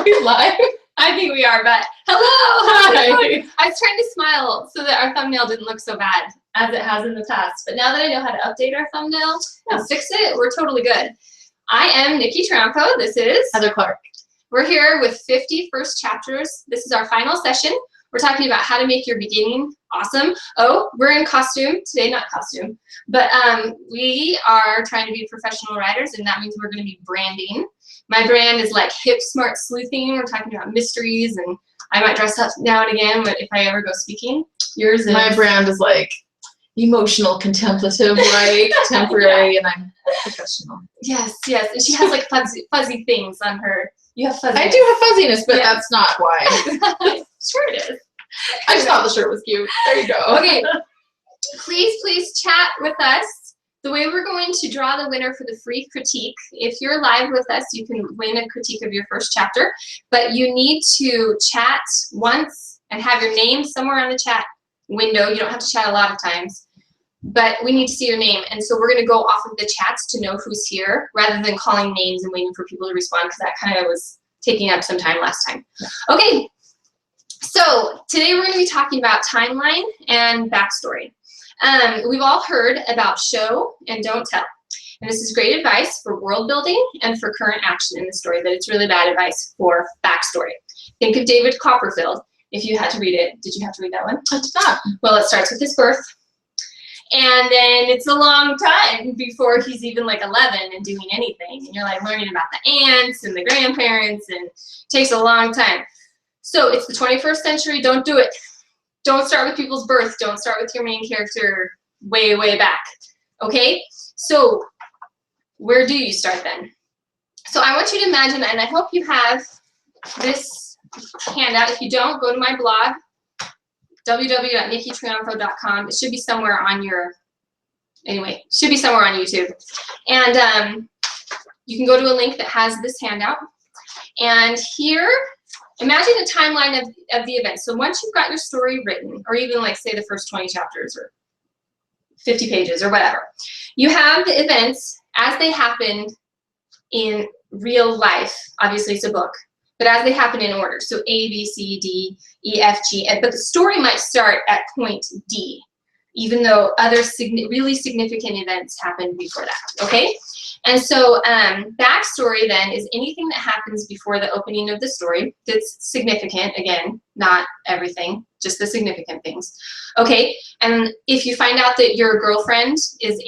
Are we live? I think we are, but hello! Hi. I was trying to smile so that our thumbnail didn't look so bad as it has in the past. But now that I know how to update our thumbnail and fix it, we're totally good. I am Nikki Trampo. This is Heather Clark. We're here with 50 first chapters. This is our final session. We're talking about how to make your beginning awesome. Oh, we're in costume today, not costume, but we are trying to be professional writers, and that means we're going to be branding. My brand is like hip, smart sleuthing. We're talking about mysteries, and I might dress up now and again, but if I ever go speaking. Yours is? My brand is like emotional, contemplative, right? Temporary, and I'm professional. Yes, yes. And she has like fuzzy things on her. You have fuzzy. I do have fuzziness, but that's not why. Sure it is. I just thought the shirt was cute. There you go. Okay. Please chat with us. The way we're going to draw the winner for the free critique, if you're live with us, you can win a critique of your first chapter, but you need to chat once and have your name somewhere on the chat window. You don't have to chat a lot of times, but we need to see your name. And so we're going to go off of the chats to know who's here rather than calling names and waiting for people to respond, because that kind of was taking up some time last time. Okay, so today we're going to be talking about timeline and backstory. We've all heard about show and don't tell. And this is great advice for world building and for current action in the story, but it's really bad advice for backstory. Think of David Copperfield. If you had to read it, did you have to read that one? I did not. Well, it starts with his birth. And then it's a long time before he's even like 11 and doing anything. And you're like learning about the aunts and the grandparents, and it takes a long time. So it's the 21st century, don't do it. Don't start with people's birth. Don't start with your main character way, way back. Okay? So where do you start then? So I want you to imagine, and I hope you have this handout. If you don't, go to my blog, www.nikkitriumfo.com. It should be somewhere on your, anyway, it should be somewhere on YouTube. And you can go to a link that has this handout. And here, imagine a timeline of the event. So once you've got your story written, or even like say the first 20 chapters or 50 pages or whatever, you have the events as they happened in real life. Obviously it's a book, but as they happen in order. So A, B, C, D, E, F, G, but the story might start at point D, even though other really significant events happened before that, okay? And so backstory then is anything that happens before the opening of the story that's significant. Again, not everything, just the significant things. Okay, and if you find out that your girlfriend is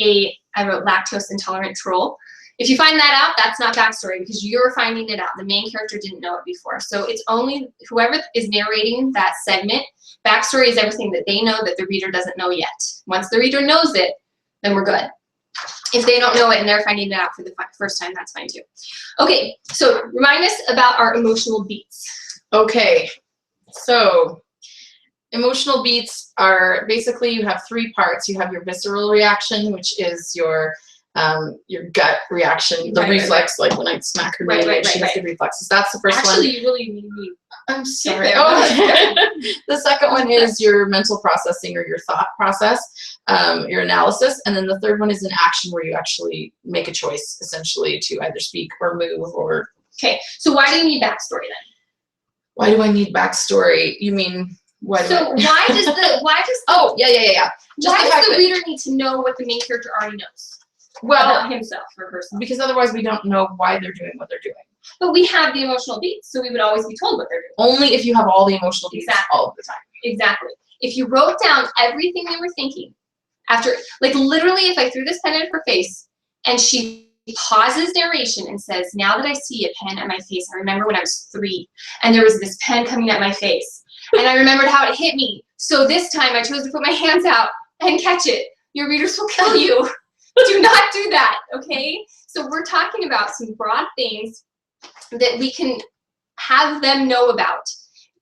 I wrote lactose intolerant troll. If you find that out, that's not backstory because you're finding it out. The main character didn't know it before. So it's only whoever is narrating that segment. Backstory is everything that they know that the reader doesn't know yet. Once the reader knows it, then we're good. If they don't know it and they're finding it out for the first time, that's fine too. Okay, so remind us about our emotional beats. Okay, so emotional beats are basically, you have three parts. You have your visceral reaction, which is your gut reaction, the reflex, like when I smack her knee, she has the reflexes. That's the first one. Actually, you really need me. I'm sorry. Oh, the second one is your mental processing or your thought process, your analysis, and then the third one is an action where you actually make a choice, essentially, to either speak or move or. Okay, so why do you need backstory then? Why do I need backstory? You mean why? So why does Oh, yeah. Just why does the reader need to know what the main character already knows? Well, about himself or herself. Because otherwise we don't know why they're doing what they're doing. But we have the emotional beats, so we would always be told what they're doing. Only if you have all the emotional beats all of the time. Exactly. If you wrote down everything they were thinking, after, like literally if I threw this pen in her face and she pauses narration and says, now that I see a pen at my face, I remember when I was 3 and there was this pen coming at my face and I remembered how it hit me. So this time I chose to put my hands out and catch it. Your readers will kill you. Do not do that, okay? So we're talking about some broad things that we can have them know about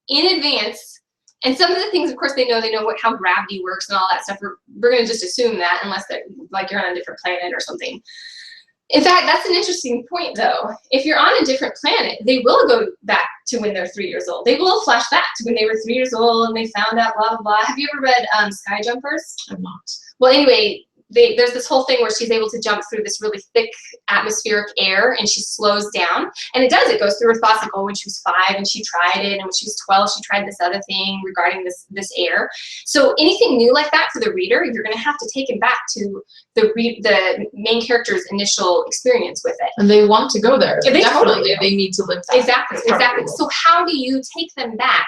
in advance. And some of the things, of course, they know how gravity works and all that stuff. We're going to just assume that unless they're, like you're on a different planet or something. In fact, that's an interesting point, though. If you're on a different planet, they will go back to when they're 3 years old. They will flash back to when they were 3 years old and they found out blah, blah, blah. Have you ever read Sky Jumpers? I've not. Well, anyway, there's this whole thing where she's able to jump through this really thick atmospheric air, and she slows down. And it goes through her thoughts, like, oh, when she was 5 and she tried it, and when she was 12 she tried this other thing regarding this air. So anything new like that for the reader, you're going to have to take him back to the main character's initial experience with it. And they want to go there. Yeah, they Definitely. totally do. They need to live that. Exactly. So how do you take them back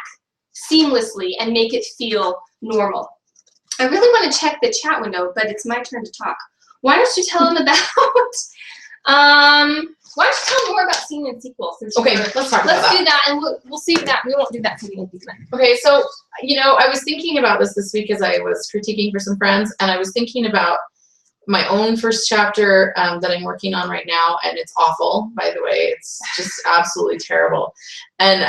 seamlessly and make it feel normal? I really want to check the chat window, but it's my turn to talk. Why don't you tell them about, why don't you tell them more about scene and sequel? Okay, let's talk about that. Let's do that, and we'll see that. We won't do that for the end. Okay, so, you know, I was thinking about this week as I was critiquing for some friends, and I was thinking about my own first chapter that I'm working on right now, and it's awful, by the way. It's just absolutely terrible. And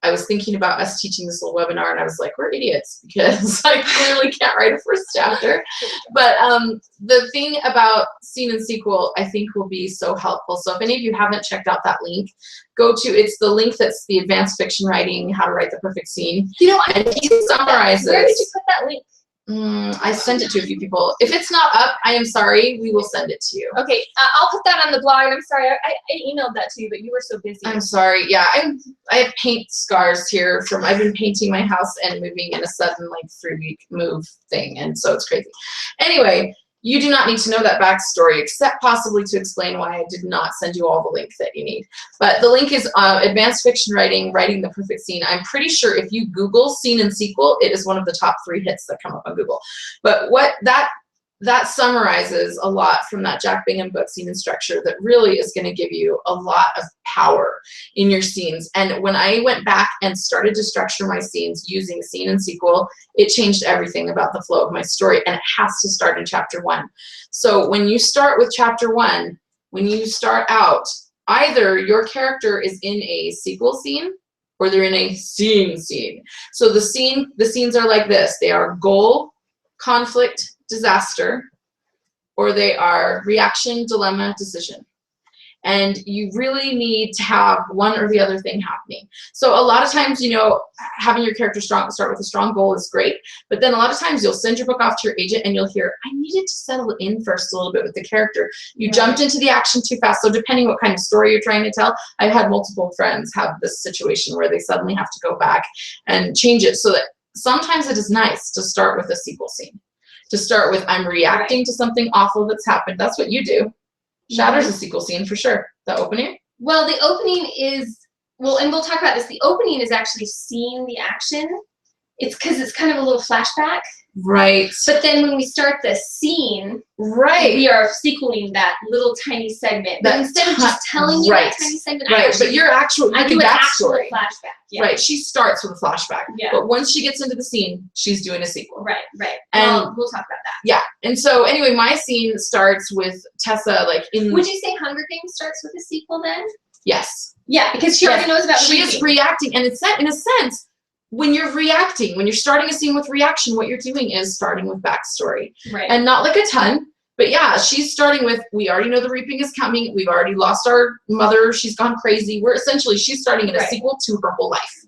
I was thinking about us teaching this little webinar, and I was like, we're idiots because I clearly can't write a first chapter. But the thing about scene and sequel, I think, will be so helpful. So if any of you haven't checked out that link, it's the link that's the advanced fiction writing, how to write the perfect scene. You know, and he summarizes. Where did you put that link? I sent it to a few people. If it's not up, I am sorry. We will send it to you. Okay, I'll put that on the blog. And I'm sorry, I emailed that to you, but you were so busy. I'm sorry. Yeah, I have paint scars here from I've been painting my house and moving in a sudden like 3-week move thing, and so it's crazy. Anyway, you do not need to know that backstory, except possibly to explain why I did not send you all the link that you need. But the link is advanced fiction writing, writing the perfect scene. I'm pretty sure if you Google scene and sequel, it is one of the top 3 hits that come up on Google. But what that summarizes a lot from that Jack Bingham book, Scene and Structure, that really is going to give you a lot of power in your scenes. And when I went back and started to structure my scenes using scene and sequel, it changed everything about the flow of my story, and it has to start in chapter 1. So when you start with chapter 1, when you start out, either your character is in a sequel scene or they're in a scene. So the scenes are like this. They are goal, conflict, disaster, or they are reaction, dilemma, decision. And you really need to have one or the other thing happening. So a lot of times, you know, having your character start with a strong goal is great, but then a lot of times you'll send your book off to your agent and you'll hear, I needed to settle in first a little bit with the character. You jumped into the action too fast. So depending what kind of story you're trying to tell, I've had multiple friends have this situation where they suddenly have to go back and change it. So that sometimes it is nice to start with a sequel scene. To start with, I'm reacting to something awful that's happened. That's what you do. Shatter's a sequel scene for sure. The opening? Well, the opening is, well, and we'll talk about this. The opening is actually seeing the action. It's because it's kind of a little flashback. Right. But then when we start the scene, right, we are sequeling that little tiny segment. But instead of just telling you that tiny segment, but you're actually I do an actual flashback. Yeah. Right. She starts with a flashback. Yeah. But once she gets into the scene, she's doing a sequel. Right. And well, we'll talk about that. Yeah. And so anyway, my scene starts with Tessa like in. Would you say Hunger Games starts with a sequel then? Yes. Yeah, because she already knows about She is reacting, and it's in a sense. When you're reacting, when you're starting a scene with reaction, what you're doing is starting with backstory. Right. And not like a ton, but yeah, she's starting with, we already know the reaping is coming. We've already lost our mother. She's gone crazy. She's starting in a sequel to her whole life.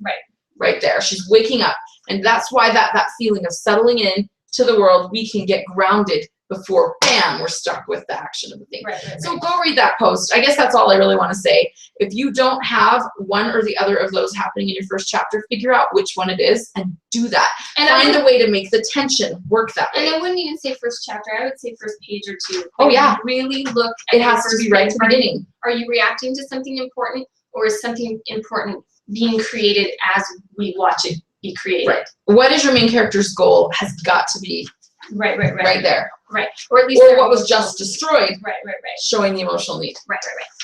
Right there. She's waking up. And that's why that feeling of settling in to the world, we can get grounded before, bam, we're stuck with the action of the thing. So go read that post. I guess that's all I really want to say. If you don't have one or the other of those happening in your first chapter, figure out which one it is and do that. And find a way to make the tension work that way. And I wouldn't even say first chapter. I would say first page or 2. Oh, yeah. Really look at it has to be right at the beginning. Are you reacting to something important, or is something important being created as we watch it be created? Right. What is your main character's goal has got to be right there. Right. Or at least what was just destroyed. Right. Showing the emotional need. Right.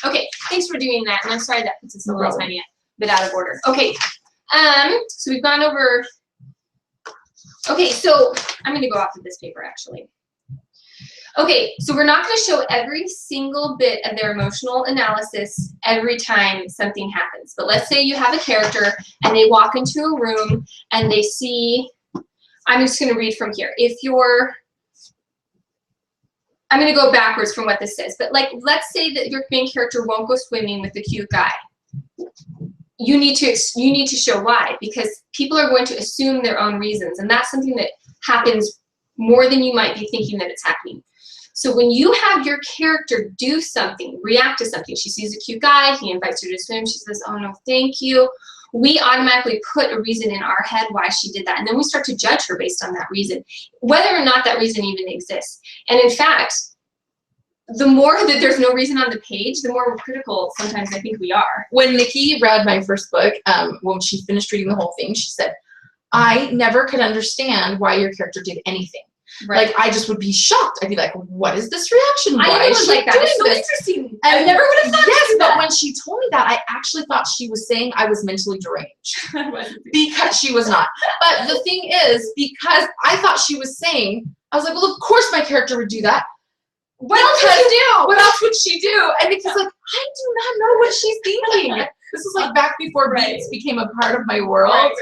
Okay. Thanks for doing that. And I'm sorry that puts us a little tiny bit out of order. Okay. So we've gone over. Okay. So I'm going to go off of this paper actually. Okay. So we're not going to show every single bit of their emotional analysis every time something happens. But let's say you have a character and they walk into a room and they see. I'm just going to read from here. I'm going to go backwards from what this says, but like, let's say that your main character won't go swimming with the cute guy. You need to show why, because people are going to assume their own reasons, and that's something that happens more than you might be thinking that it's happening. So when you have your character do something, react to something, she sees a cute guy, he invites her to swim, she says, oh no, thank you. We automatically put a reason in our head why she did that. And then we start to judge her based on that reason, whether or not that reason even exists. And in fact, the more that there's no reason on the page, the more critical sometimes I think we are. When Nikki read my first book, when she finished reading the whole thing, she said, I never could understand why your character did anything. Right. Like, I just would be shocked. I'd be like, what is this reaction? Why I is was she like that. doing It's so this? interesting. And I never would have thought yes, to do but that. when she told me that, I actually thought she was saying I was mentally deranged. Because she was not. But the thing is, because I thought she was saying, I was like, well, of course my character would do that. What else would you do? What else would she do? And because like, I do not know what she's thinking. This is like back before beats became a part of my world. Right.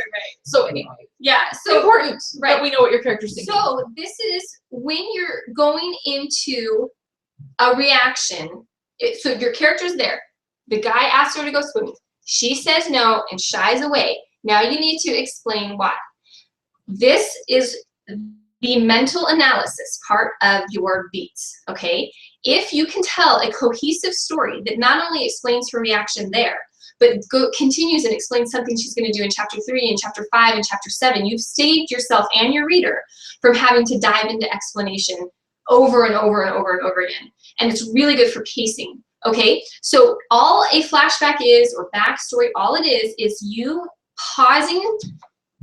So anyway, Yeah. it's So important that we know what your character's thinking. So this is when you're going into a reaction. So your character's there. The guy asks her to go swimming. She says no and shies away. Now you need to explain why. This is the mental analysis part of your beats, okay? If you can tell a cohesive story that not only explains her reaction there, but continues and explains something she's going to do in chapter 3 and chapter 5 and chapter 7, you've saved yourself and your reader from having to dive into explanation over and over and over and over again. And it's really good for pacing, okay? So all a flashback is, or backstory, all it is you pausing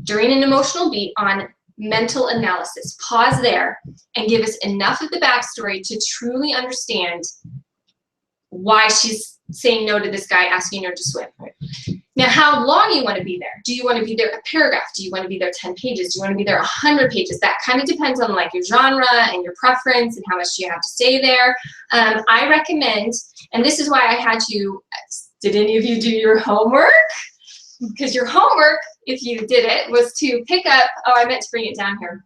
during an emotional beat on mental analysis. Pause there and give us enough of the backstory to truly understand why she's saying no to this guy asking her to swim. Now, how long you want to be there? Do you want to be there a paragraph? Do you want to be there 10 pages? Do you want to be there 100 pages? That kind of depends on like your genre and your preference and how much you have to say there. I recommend, and this is why I had you, did any of you do your homework? Because your homework, if you did it, was to pick up, oh, I meant to bring it down here,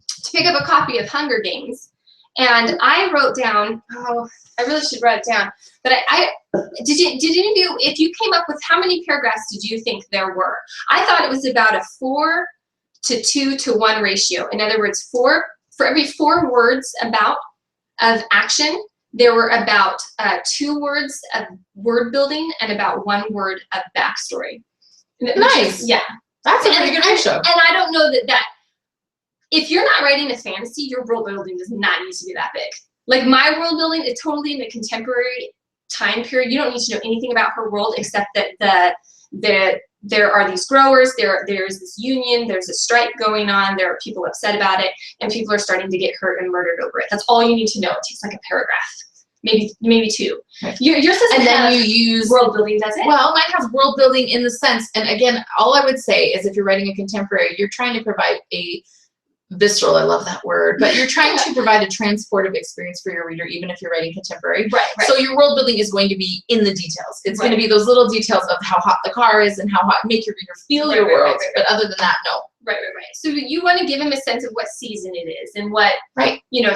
to pick up a copy of Hunger Games. And I wrote down, oh, I really should write it down, but did any of you, if you came up with how many paragraphs did you think there were? I thought it was about a 4 to 2 to 1 ratio. In other words, for every 4 words of action, there were about 2 words of word building and about 1 word of backstory. Nice. Yeah. That's a pretty good ratio. And I don't know that if you're not writing a fantasy, your world building does not need to be that big. Like my world building is totally in the contemporary time period. You don't need to know anything about her world except that there are these growers, there's this union, there's a strike going on, there are people upset about it, and people are starting to get hurt and murdered over it. That's all you need to know. It takes like a paragraph. Maybe 2. Right. Yours doesn't and then have you use world building, does it? Well, mine has world building in the sense, and again, all I would say is if you're writing a contemporary, you're trying to provide a visceral, I love that word, but you're trying to provide a transportive experience for your reader, even if you're writing contemporary. Right. So your world building is going to be in the details. It's Right. going to be those little details of how hot the car is and how hot, make your reader feel your world. But other than that, no. Right. So you want to give them a sense of what season it is and what,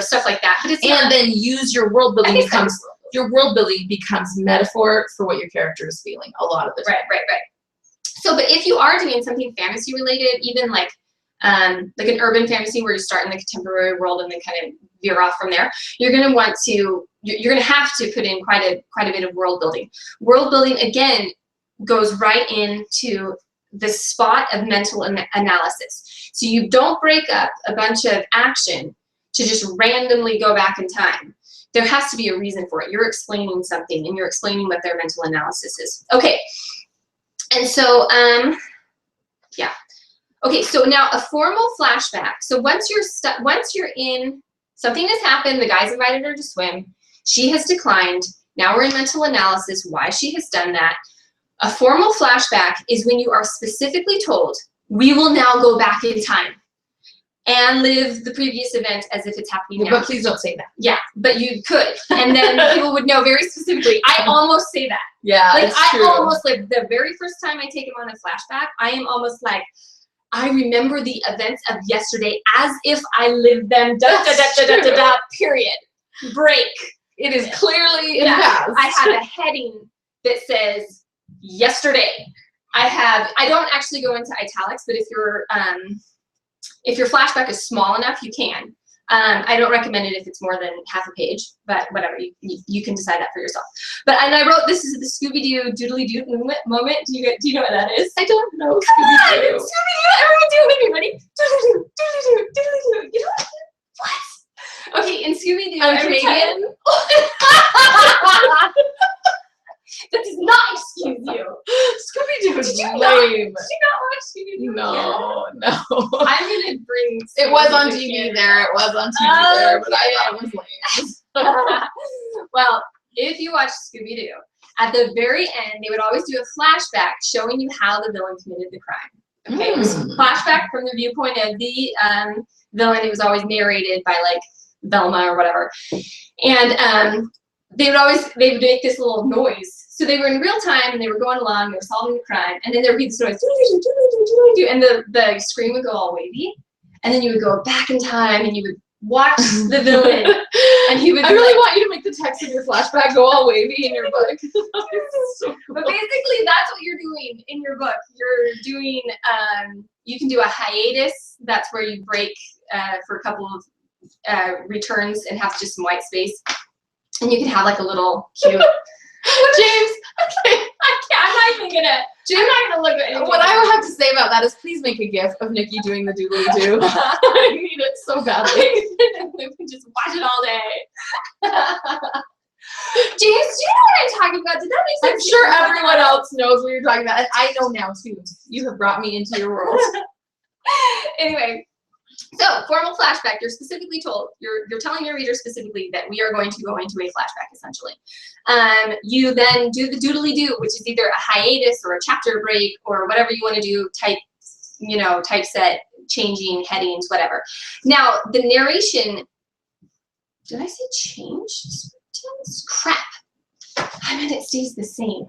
stuff like that. But it's and then use your world building your world building becomes metaphor for what your character is feeling a lot of the time. Right. So, but if you are doing something fantasy related, even like an urban fantasy where you start in the contemporary world and then kind of veer off from there, you're going to have to put in quite a bit of world building. World building again goes right into the spot of mental analysis. So you don't break up a bunch of action to just randomly go back in time. There has to be a reason for it. You're explaining something and you're explaining what their mental analysis is. Okay. And so, yeah. Okay, so now a formal flashback. So once you're in, something has happened, the guy's invited her to swim, she has declined, now we're in mental analysis, why she has done that. A formal flashback is when you are specifically told, we will now go back in time and live the previous event as if it's happening now. But please don't say that. Yeah, but you could. And then people would know very specifically. I almost say that. Yeah, like it's true. Almost like the very first time I take him on a flashback, I am almost like, I remember the events of yesterday as if I lived them, period. Break. It is clearly in the past. I have a heading that says yesterday. I don't actually go into italics, but if your flashback is small enough, you can. I don't recommend it if it's more than half a page, but whatever, you can decide that for yourself. But and I wrote, this is the Scooby-Doo doodly-doo moment. Do you know what that is? I don't know Scooby-Doo. Scooby-Doo. Scooby-Doo, everyone do it with me, ready? Doodly-doo, doodly-doo, doodly-doo. You know what? Okay, in Scooby-Doo, I'm every Canadian. time. That does not excuse you. Scooby-Doo is Did you lame. not watch Scooby-Doo? No. I'm gonna bring. It was on Scooby-Doo TV here. there. It was on TV there, but I thought it was lame. Well, if you watch Scooby-Doo, at the very end, they would always do a flashback showing you how the villain committed the crime. Okay, it was a flashback from the viewpoint of the villain. It was always narrated by like Velma or whatever, and they would make this little noise. So they were in real time and they were going along, they were solving the crime, and then there would be this noise, and the screen would go all wavy, and then you would go back in time and you would watch the villain, and he would. I really want you to make the text of your flashback go all wavy in your book. So cool. But basically, that's what you're doing in your book. You're doing. You can do a hiatus. That's where you break for a couple of returns and have just some white space, and you can have like a little cute. James, okay. I'm not even gonna. I'm not gonna look at anything. What I would have to say about that is please make a gif of Nikki doing the doodly doo. I need it so badly. We can just watch it all day. James, do you know what I'm talking about? Did that make sense? I'm sure everyone else knows what you're talking about, and I know now too. You have brought me into your world. Anyway, so formal flashback. You're specifically told. You're telling your reader specifically that we are going to go into a flashback, essentially. You then do the doodly doo, which is either a hiatus or a chapter break or whatever you want to do. Typeset, changing headings, whatever. Now the narration. Did I say change? Crap. I meant it stays the same.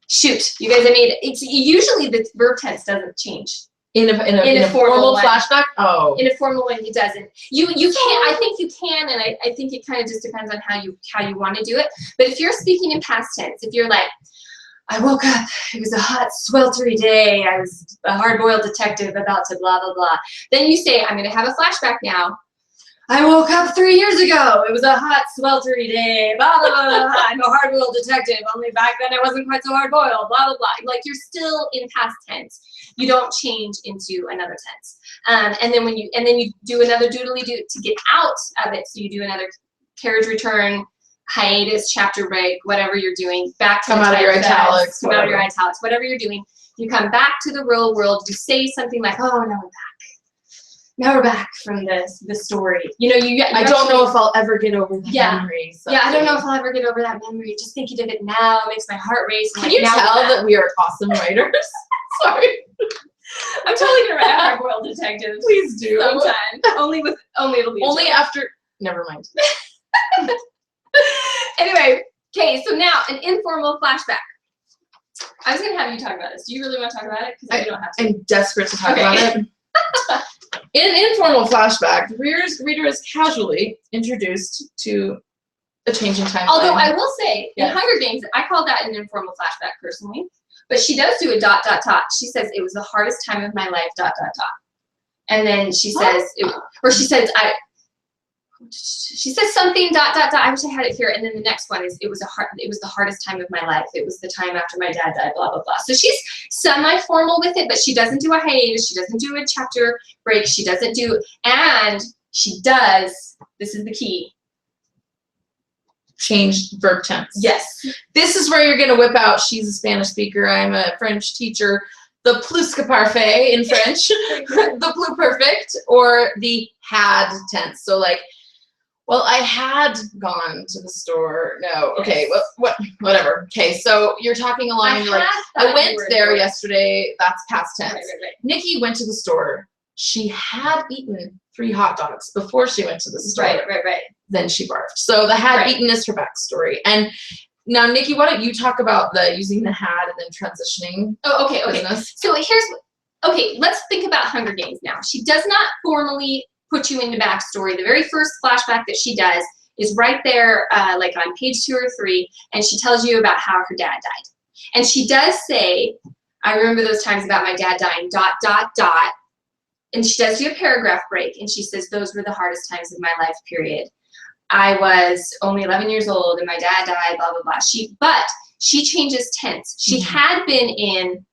Shoot, you guys, I made it. It's usually the verb tense doesn't change. In a formal flashback? Oh. In a formal one, it doesn't. You can. I think you can, and I think it kind of just depends on how you want to do it. But if you're speaking in past tense, if you're like, I woke up, it was a hot, sweltery day, I was a hard-boiled detective about to blah blah blah, then you say, I'm going to have a flashback now. I woke up 3 years ago. It was a hot, sweltery day. Blah, blah, blah, blah. I'm a hard-boiled detective. Only back then I wasn't quite so hard-boiled. Blah, blah, blah. Like you're still in past tense. You don't change into another tense. And then you do another doodly do to get out of it. So you do another carriage return, hiatus, chapter break, whatever you're doing. Back to come out of your italics. Come out of your italics. Whatever you're doing. You come back to the real world. You say something like, "Oh, now we're back. Now we're back from the story." You know, I don't know if I'll ever get over that memory. Yeah, I don't know if I'll ever get over that memory. Just thinking of it now makes my heart race. Can you tell that we are awesome writers? Sorry. I'm totally gonna write a hard-boiled detective. Please do. Sometime. Only it'll be only after. Never mind. Anyway, okay. So now an informal flashback. I was gonna have you talk about this. Do you really want to talk about it? Because you don't have to. I'm desperate to talk about it. In an informal flashback, the reader is casually introduced to a change in timeline. Although I will say, yes. in Hunger Games, I call that an informal flashback personally. But she does do a ... She says, it was the hardest time of my life, ... And then she says, she says something ... I wish I had it here. And then the next one is, it was the hardest time of my life. It was the time after my dad died, blah, blah, blah. So she's semi-formal with it, but she doesn't do a hiatus. She doesn't do a chapter break. She doesn't do, and she does, this is the key, change verb tense. yes. This is where you're going to whip out, she's a Spanish speaker, I'm a French teacher, the plus que parfait in French, the plus perfect, or the had tense. So like, well, I had gone to the store. No, okay, whatever. Okay, so you're talking along, you're like, I went there yesterday, that's past tense. Right. Nikki went to the store. She had eaten 3 hot dogs before she went to the store. Right. Then she barfed. So the had eaten is her backstory. And now, Nikki, why don't you talk about using the had and then transitioning? Oh, okay. Business. So let's think about Hunger Games now. She does not formally put you into backstory. The very first flashback that she does is right there, like on page 2 or 3, and she tells you about how her dad died. And she does say, I remember those times about my dad dying, ... and she does do a paragraph break, and she says, those were the hardest times of my life, period. I was only 11 years old, and my dad died, blah, blah, blah. But she changes tense. She had been in,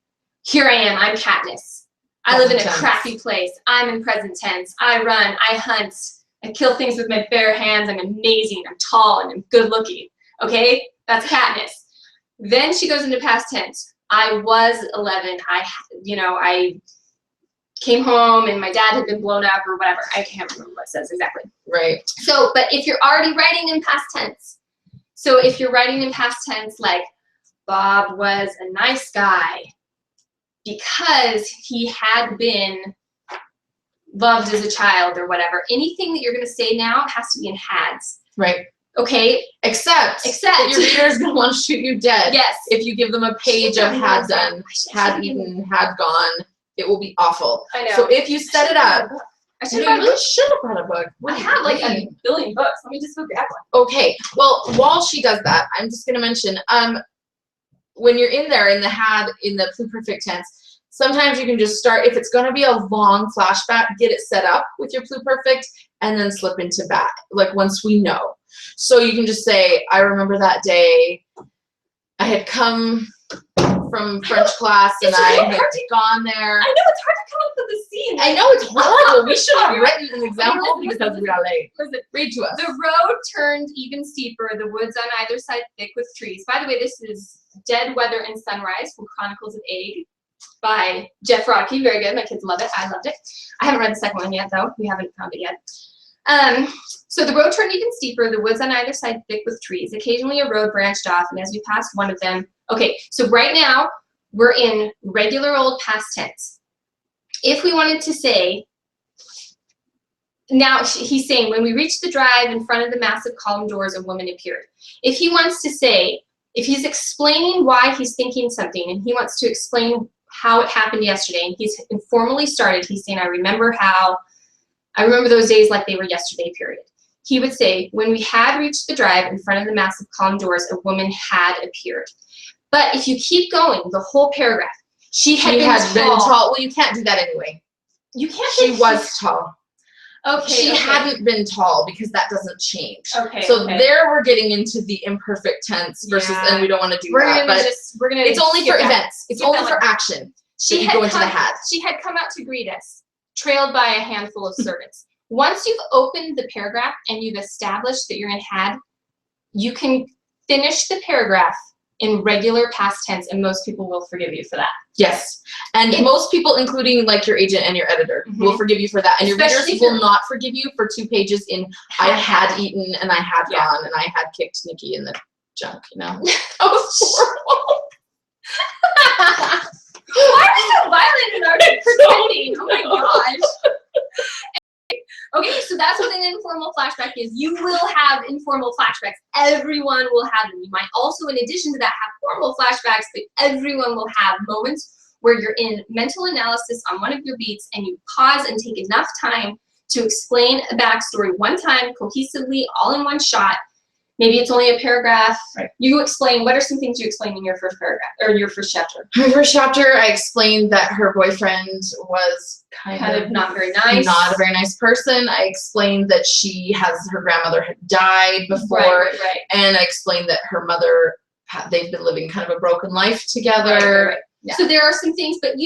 here I am, I'm Katniss. I live in a crappy place. I'm in present tense. I run, I hunt, I kill things with my bare hands. I'm amazing, I'm tall, and I'm good looking. Okay, that's Katniss. Then she goes into past tense. I was 11. I came home and my dad had been blown up or whatever. I can't remember what it says exactly. Right. So, but if you're already writing in past tense, so if you're writing in past tense, like Bob was a nice guy because he had been loved as a child or whatever, anything that you're going to say now has to be in hads. Right. Okay. Except that your reader's going to want to shoot you dead. Yes. If you give them a page of had done, had eaten, had gone, it will be awful. I know. So if you set it up, you really should have brought a book. I have like a billion books. Let me just go grab one. Okay. Well, while she does that, I'm just going to mention, when you're in there in the pluperfect tense, sometimes you can just start, if it's going to be a long flashback, get it set up with your pluperfect and then slip into back, like once we know. So you can just say, I remember that day I had come from French class and I had gone there. I know, it's hard to come up with a scene. I know, it's horrible. We should have written an example because we are late. Read to us. The road turned even steeper, the woods on either side thick with trees. By the way, this is Dead Weather and Sunrise from Chronicles of Egg by Jeff Rodkey. Very good. My kids love it. I loved it. I haven't read the second one yet, though. We haven't found it yet. So the road turned even steeper, the woods on either side thick with trees. Occasionally a road branched off, and as we passed one of them, okay, so right now we're in regular old past tense. If we wanted to say, now he's saying, when we reached the drive in front of the massive column doors, a woman appeared. If he wants to say, if he's explaining why he's thinking something, and he wants to explain how it happened yesterday, and he's informally started, he's saying, I remember those days like they were yesterday, period. He would say, when we had reached the drive in front of the massive column doors, a woman had appeared. But if you keep going, the whole paragraph, she had been tall. Well, you can't do that anyway. You can't. She was tall. Okay. She hadn't been tall because that doesn't change. Okay. So there we're getting into the imperfect tense versus, and we don't want to do that. But it's only for events. It's only for action. She had come out to greet us, trailed by a handful of servants. Once you've opened the paragraph and you've established that you're in had, you can finish the paragraph in regular past tense, and most people will forgive you for that. Yes. And most people, including like your agent and your editor, will forgive you for that. And your readers will not forgive you for 2 pages in I had eaten and I had gone and I had kicked Nikki in the junk, you know? That was horrible. Why are we so violent in our pretending? Oh my gosh. Okay, so that's what an informal flashback is. You will have informal flashbacks. Everyone will have them. You might also, in addition to that, have formal flashbacks, but everyone will have moments where you're in mental analysis on one of your beats and you pause and take enough time to explain a backstory one time, cohesively, all in one shot. Maybe it's only a paragraph. Right. You explain, what are some things you explain in your first paragraph, or your first chapter? Her first chapter, I explained that her boyfriend was kind of not very nice. Not a very nice person. I explained that her grandmother had died before. Right. And I explained that her mother, they've been living kind of a broken life together. Right. Yeah. So there are some things, but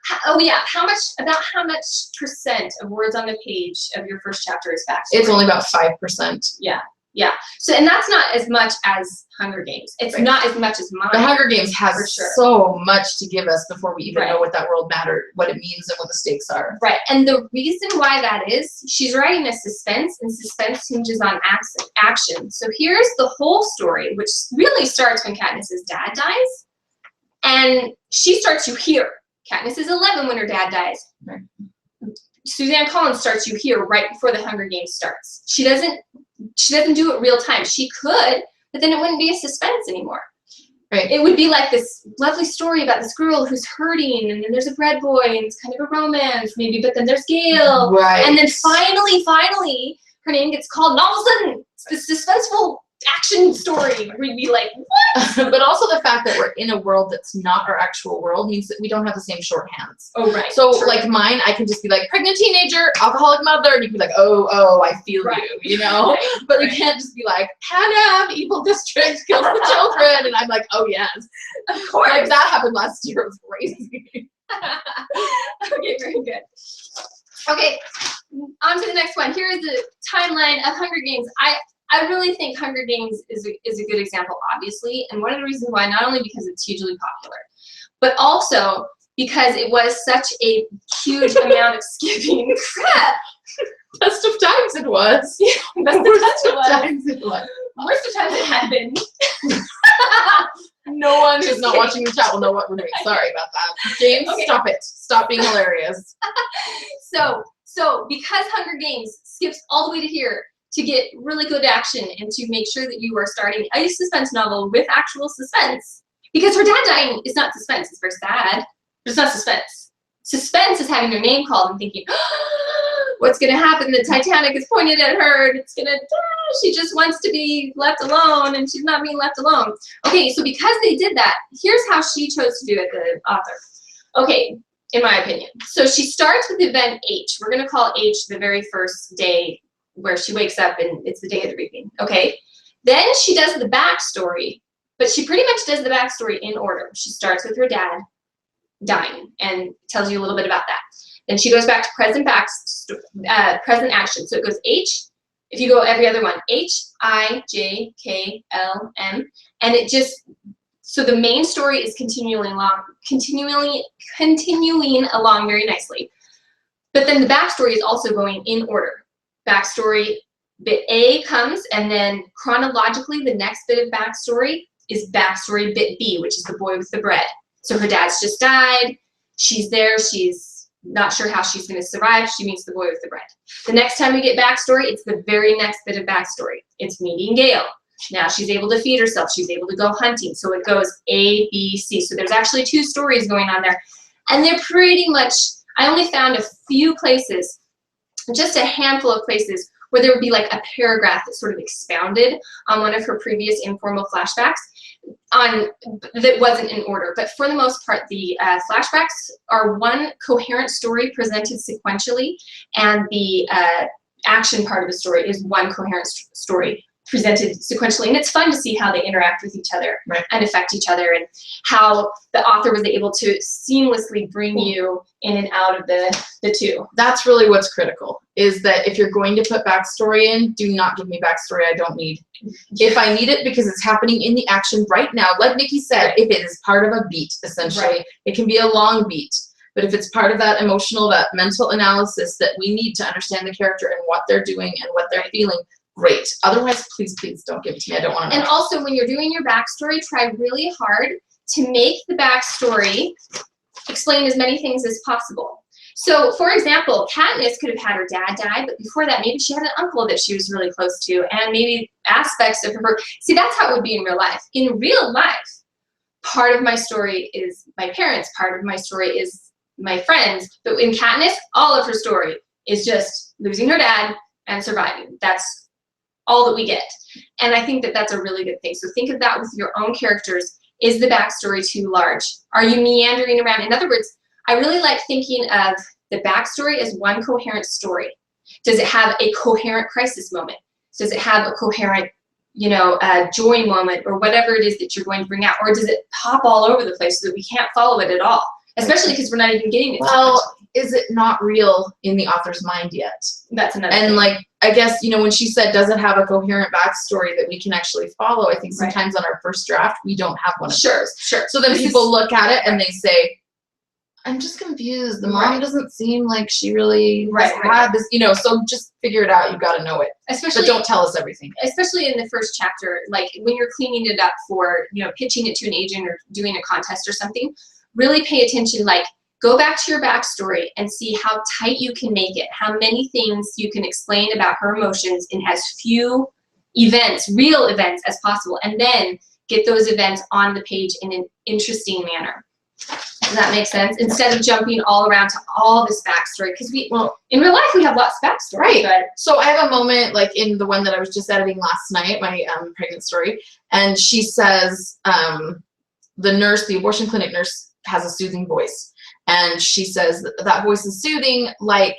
how much percent of words on the page of your first chapter is backstory? It's only about 5%. Yeah. So, and that's not as much as Hunger Games. It's not as much as mine. The Hunger Games has so much to give us before we even know what that world mattered, what it means, and what the stakes are. Right. And the reason why that is, she's writing a suspense, and suspense hinges on action. So here's the whole story, which really starts when Katniss's dad dies, and she starts you here. Katniss is 11 when her dad dies. Right. Suzanne Collins starts you here right before the Hunger Games starts. She doesn't do it real time. She could, but then it wouldn't be a suspense anymore. Right. It would be like this lovely story about this girl who's hurting, and then there's a bread boy, and it's kind of a romance maybe, but then there's Gale. Right. And then finally, her name gets called, and all of a sudden, the suspenseful action story. We'd be like, But also the fact that we're in a world that's not our actual world means that we don't have the same shorthands. oh, right. So True. like mine, I can just be like pregnant teenager, alcoholic mother, and you can be like, oh, I feel you know? Right. But we can't just be like, Hannah, evil district kills the children, and I'm like, oh yes. Of course. Like that happened last year, it was crazy. Okay, very good. Okay, on to the next one. Here is the timeline of Hunger Games. I really think Hunger Games is a good example, obviously, and one of the reasons why, not only because it's hugely popular, but also because it was such a huge amount of skipping. Crap! Best of times it was. Best of Times it was. Worst of times it had been. No one who's Just not kidding. watching the chat will know what we're doing. Sorry about that. James, Okay. stop it. Stop being hilarious. So because Hunger Games skips all the way to here to get really good action and to make sure that you are starting a suspense novel with actual suspense, because her dad dying is not suspense, it's very sad, but it's not suspense. Suspense is having your name called and thinking, what's gonna happen? The Titanic is pointed at her and it's gonna, she just wants to be left alone and she's not being left alone. Okay, so because they did that, here's how she chose to do it, the author. Okay, in my opinion. So she starts with event H. We're gonna call H the very first day where she wakes up and it's the day of the reaping, okay? Then she does the backstory, but she pretty much does the backstory in order. She starts with her dad dying and tells you a little bit about that. Then she goes back to present action. So it goes H, if you go every other one, H, I, J, K, L, M, and it just, so the main story is continuing along very nicely. But then the backstory is also going in order. Backstory, bit A comes, and then chronologically the next bit of backstory is backstory bit B, which is the boy with the bread. So her dad's just died, she's there, she's not sure how she's gonna survive, she meets the boy with the bread. The next time we get backstory, it's the very next bit of backstory. It's meeting Gail. Now she's able to feed herself, she's able to go hunting. So it goes A, B, C. So there's actually 2 stories going on there. And they're pretty much, I only found a few places, just a handful of places, where there would be like a paragraph that sort of expounded on one of her previous informal flashbacks that wasn't in order. But for the most part, the flashbacks are one coherent story presented sequentially, and the action part of the story is one coherent story presented sequentially. And it's fun to see how they interact with each other and affect each other, and how the author was able to seamlessly bring you in and out of the 2. That's really what's critical, is that if you're going to put backstory in, do not give me backstory I don't need. If I need it because it's happening in the action right now, like Nikki said, if it is part of a beat, essentially, it can be a long beat. But if it's part of that emotional, that mental analysis that we need to understand the character and what they're doing and what they're feeling, great. Otherwise, please don't give it to me. I don't want to know. And also, when you're doing your backstory, try really hard to make the backstory explain as many things as possible. So, for example, Katniss could have had her dad die, but before that, maybe she had an uncle that she was really close to, and maybe aspects of her. See, that's how it would be in real life. In real life, part of my story is my parents, part of my story is my friends, but in Katniss, all of her story is just losing her dad and surviving. That's all that we get. And I think that that's a really good thing. So think of that with your own characters. Is the backstory too large? Are you meandering around? In other words, I really like thinking of the backstory as one coherent story. Does it have a coherent crisis moment? Does it have a coherent, joy moment, or whatever it is that you're going to bring out? Or does it pop all over the place so that we can't follow it at all? Especially because we're not even getting it. Well, is it not real in the author's mind yet? That's another And thing. like, I guess, when she said, does it have a coherent backstory that we can actually follow? I think sometimes on our first draft, we don't have one of those. Sure. So then people look at it and they say, I'm just confused. The mom doesn't seem like she really had this, so just figure it out. You've got to know it. Especially, but don't tell us everything. Especially in the first chapter, like when you're cleaning it up for, pitching it to an agent or doing a contest or something, really pay attention, like go back to your backstory and see how tight you can make it, how many things you can explain about her emotions in as few events, real events as possible, and then get those events on the page in an interesting manner. Does that make sense? Instead of jumping all around to all this backstory, because in real life we have lots of backstory. Right. But so I have a moment like in the one that I was just editing last night, my pregnant story, and she says the nurse, the abortion clinic nurse, has a soothing voice, and she says that voice is soothing, like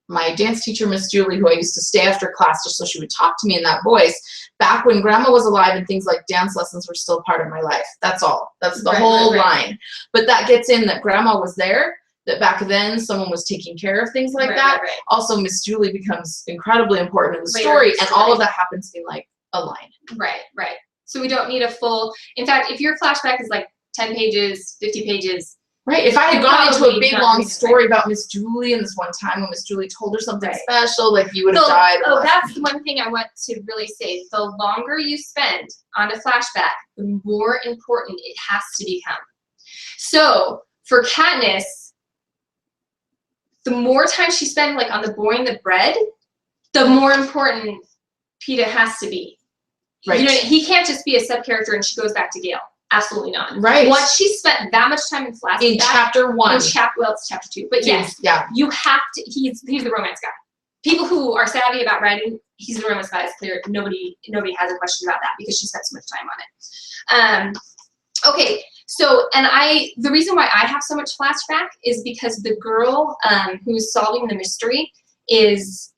my dance teacher, Miss Julie, who I used to stay after class just so she would talk to me in that voice, back when grandma was alive and things like dance lessons were still part of my life. That's all. That's the whole line. But that gets in that grandma was there, that back then someone was taking care of things like that. Also, Miss Julie becomes incredibly important in the story, and all of that happens in like a line. Right. So we don't need a full, in fact, if your flashback is like 10 pages, 50 pages, right. If I had gone into a big long story about Miss Julie and this one time when Miss Julie told her something special, like you would have died. Oh, that's the one thing I want to really say. The longer you spend on a flashback, the more important it has to become. So for Katniss, the more time she spends like on the boiling the bread, the more important Peeta has to be. Right. You know, he can't just be a sub character and she goes back to Gale. Absolutely not. Right. Once she spent that much time in flashback. In chapter 1. Well, it's chapter 2. But yes, you have to, he's the romance guy. People who are savvy about writing, he's the romance guy. It's clear. Nobody has a question about that because she spent so much time on it. Okay, so, and the reason why I have so much flashback is because the girl who's solving the mystery is,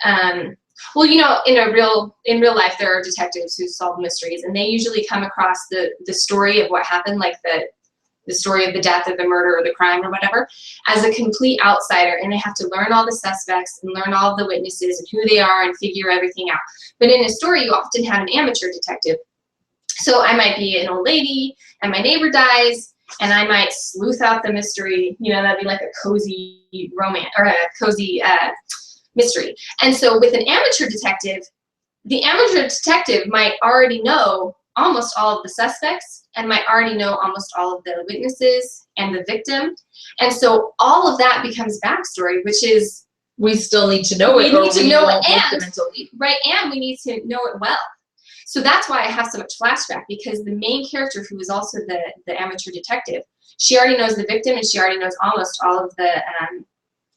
well, you know, in real life, there are detectives who solve mysteries, and they usually come across the story of what happened, like the story of the death or the murder or the crime or whatever, as a complete outsider, and they have to learn all the suspects and learn all of the witnesses and who they are and figure everything out. But in a story, you often have an amateur detective. So I might be an old lady, and my neighbor dies, and I might sleuth out the mystery. You know, that'd be like a cozy romance or a cozy mystery. And so with an amateur detective, the amateur detective might already know almost all of the suspects and might already know almost all of the witnesses and the victim. And so all of that becomes backstory, which is we still need to know it. We need to know it, and we need to know it well. So that's why I have so much flashback, because the main character, who is also the amateur detective, she already knows the victim and she already knows almost all of the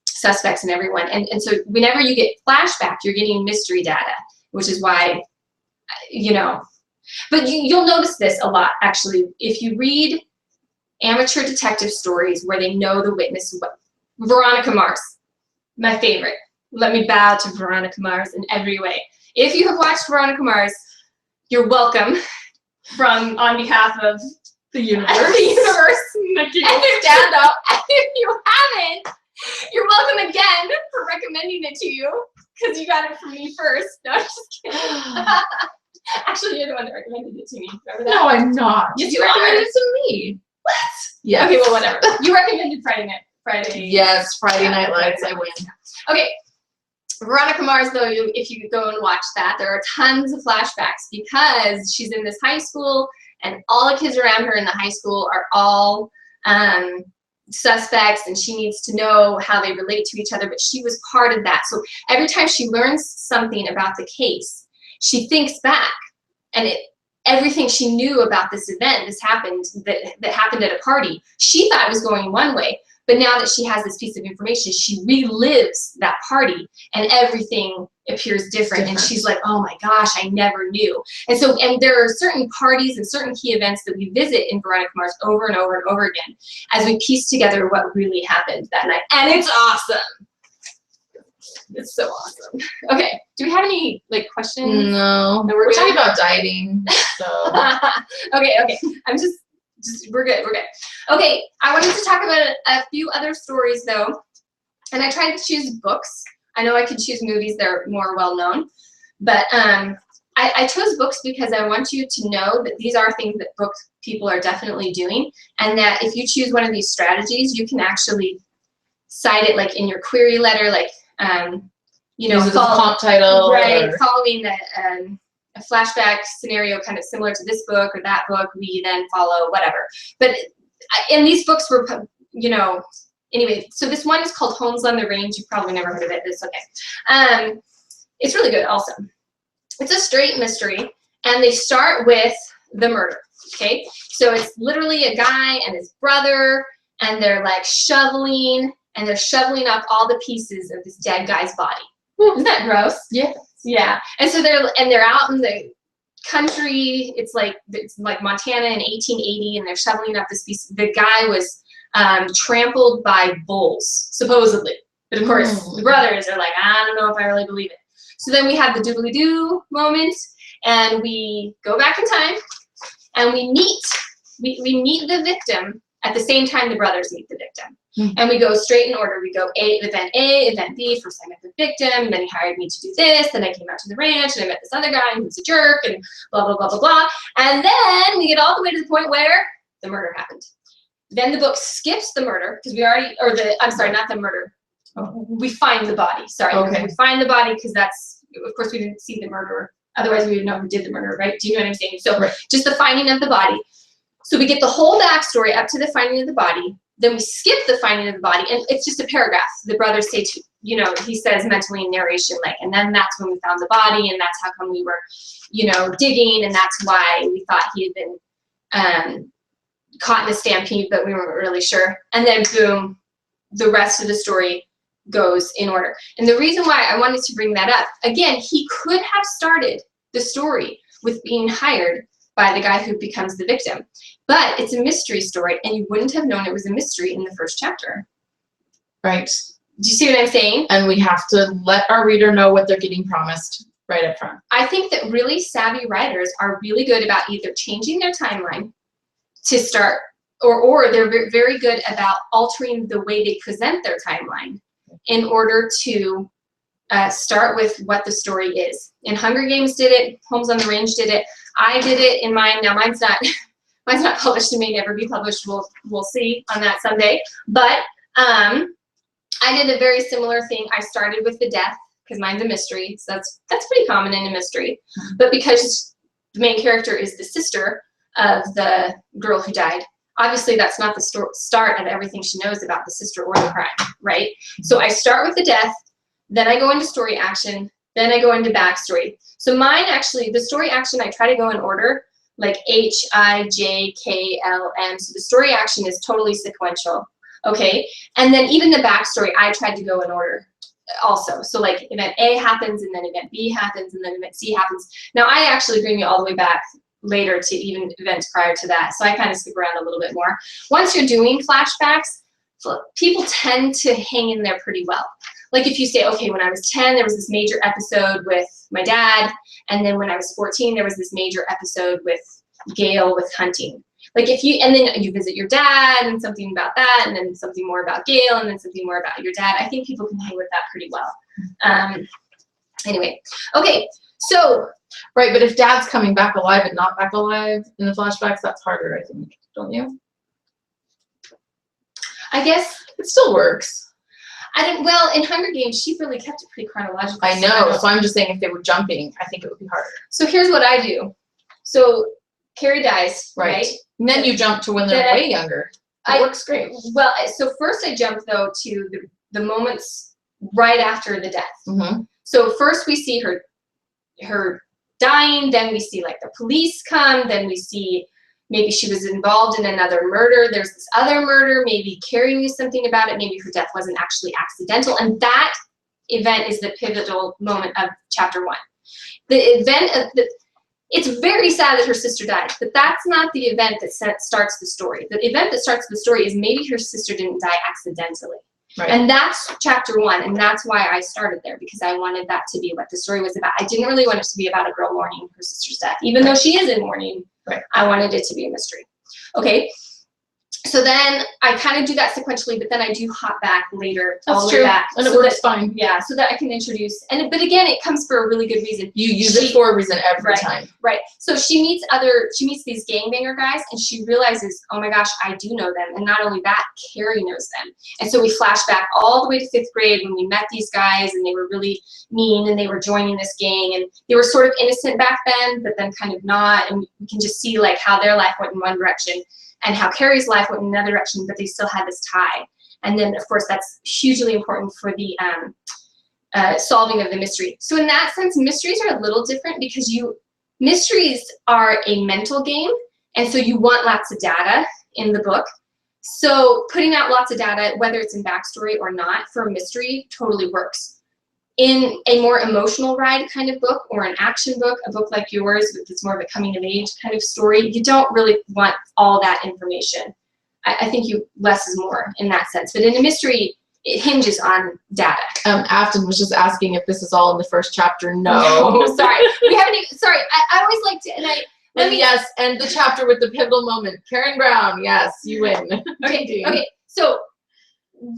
suspects and everyone. And so whenever you get flashback, you're getting mystery data, which is why, you know, but you'll notice this a lot, actually. If you read amateur detective stories where they know the witness, Veronica Mars, my favorite. Let me bow to Veronica Mars in every way. If you have watched Veronica Mars, you're welcome on behalf of the universe. And stand up. And if you haven't, you're welcome again for recommending it to you, because you got it from me first. No, I'm just kidding. Actually, you're the one that recommended it to me. Remember that? No, I'm not. Yes, you recommended it to me. What? Yeah. Okay, well, whatever. You recommended Friday. Yes, Friday Night Lights. I win. Okay. Veronica Mars, though, if you go and watch that, there are tons of flashbacks because she's in this high school and all the kids around her in the high school are all suspects, and she needs to know how they relate to each other, but she was part of that. So every time she learns something about the case, she thinks back, and everything she knew about this event, that happened at a party, she thought it was going one way. But now that she has this piece of information, she relives that party and everything appears different. And she's like, oh my gosh, I never knew. And so, and there are certain parties and certain key events that we visit in Veronica Mars over and over and over again as we piece together what really happened that night. And it's awesome. It's so awesome. Okay, do we have any questions? No, we're talking about dieting. So. Okay. We're good. Okay, I wanted to talk about a few other stories though, and I tried to choose books. I know I could choose movies, they're more well known, but I chose books because I want you to know that these are things that book people are definitely doing, and that if you choose one of these strategies, you can actually cite it in your query letter, prompt title, right? Following a flashback scenario kind of similar to this book or that book, we then follow whatever. But and these books were, anyway, so this one is called Homes on the Range. You've probably never heard of it. It's okay. It's really good also. It's a straight mystery, and they start with the murder, okay? So it's literally a guy and his brother, and they're like shoveling, and they're shoveling up all the pieces of this dead guy's body. Isn't that gross? Yeah. Yeah. And so they're out in the country. It's like Montana in 1880, and they're shoveling up this piece. The guy was trampled by bulls, supposedly. But of course, the brothers are like, I don't know if I really believe it. So then we have the doobly-doo moment, and we go back in time, and we meet the victim at the same time the brothers meet the victim. And we go straight in order. We go event A, event B. First I met the victim, then he hired me to do this, then I came out to the ranch, and I met this other guy who's a jerk, and blah, blah, blah, blah, blah. And then we get all the way to the point where the murder happened. Then the book skips the murder, because I'm sorry, not the murder. We find the body, sorry. Okay. We find the body, because that's, of course, we didn't see the murderer. Otherwise, we would know who did the murder, right? Do you know what I'm saying? So just the finding of the body. So we get the whole backstory up to the finding of the body. Then we skip the finding of the body, and it's just a paragraph. The brothers say, he says mentally in narration, like, and then that's when we found the body, and that's how come we were, digging, and that's why we thought he had been caught in a stampede, but we weren't really sure. And then boom, the rest of the story goes in order. And the reason why I wanted to bring that up, again, he could have started the story with being hired by the guy who becomes the victim. But it's a mystery story, and you wouldn't have known it was a mystery in the first chapter. Right. Do you see what I'm saying? And we have to let our reader know what they're getting promised right up front. I think that really savvy writers are really good about either changing their timeline to start, or they're very good about altering the way they present their timeline in order to start with what the story is. And Hunger Games did it, Homes on the Range did it, I did it in mine. Now mine's not published, it may never be published, we'll see on that someday. But I did a very similar thing. I started with the death, because mine's a mystery, so that's pretty common in a mystery. But because the main character is the sister of the girl who died, obviously that's not the start of everything she knows about the sister or the crime, right? So I start with the death, then I go into story action, then I go into backstory. So mine actually, the story action, I try to go in order, like H-I-J-K-L-M. So the story action is totally sequential, okay? And then even the backstory, I tried to go in order also. So like event A happens, and then event B happens, and then event C happens. Now I actually bring you all the way back later to even events prior to that. So I kind of skip around a little bit more. Once you're doing flashbacks, people tend to hang in there pretty well. Like if you say, okay, when I was 10, there was this major episode with my dad, and then when I was 14, there was this major episode with Gail with hunting. Like and then you visit your dad, and something about that, and then something more about Gail, and then something more about your dad. I think people can hang with that pretty well. Anyway, okay, so. Right, but if dad's coming back alive and not back alive in the flashbacks, that's harder, I think, don't you? I guess it still works. Well, in Hunger Games, she really kept it pretty chronological. I know, so I'm just saying if they were jumping, I think it would be harder. So here's what I do. So Carrie dies, right? And then you jump to when they're way younger. It works great. Well, so first I jump, though, to the moments right after the death. So first we see her dying, then we see like the police come, then we see maybe she was involved in another murder, there's this other murder, maybe Carrie knew something about it, maybe her death wasn't actually accidental, and that event is the pivotal moment of chapter 1. The event of it's very sad that her sister died, but that's not the event that starts the story. The event that starts the story is maybe her sister didn't die accidentally. Right. And that's chapter 1, and that's why I started there, because I wanted that to be what the story was about. I didn't really want it to be about a girl mourning her sister's death, even though she is in mourning. Right. I wanted it to be a mystery. Okay. So then I kind of do that sequentially, but then I do hop back later. That's true. And it works fine. Yeah, so that I can introduce. But again, it comes for a really good reason. You use it for a reason every time. Right. So she meets these gangbanger guys, and she realizes, oh my gosh, I do know them. And not only that, Carrie knows them. And so we flash back all the way to 5th grade when we met these guys, and they were really mean, and they were joining this gang, and they were sort of innocent back then, but then kind of not. And we can just see like how their life went in one direction, and how Carrie's life went in another direction, but they still had this tie. And then, of course, that's hugely important for the solving of the mystery. So in that sense, mysteries are a little different, because mysteries are a mental game, and so you want lots of data in the book. So putting out lots of data, whether it's in backstory or not, for a mystery totally works. In a more emotional ride kind of book, or an action book, a book like yours, that's more of a coming of age kind of story, you don't really want all that information. I think less is more in that sense. But in a mystery, it hinges on data. Afton was just asking if this is all in the first chapter. No. Sorry. We haven't even, sorry. I always like to, yes, and the chapter with the pivotal moment. Karen Brown, yes, you win. Okay, so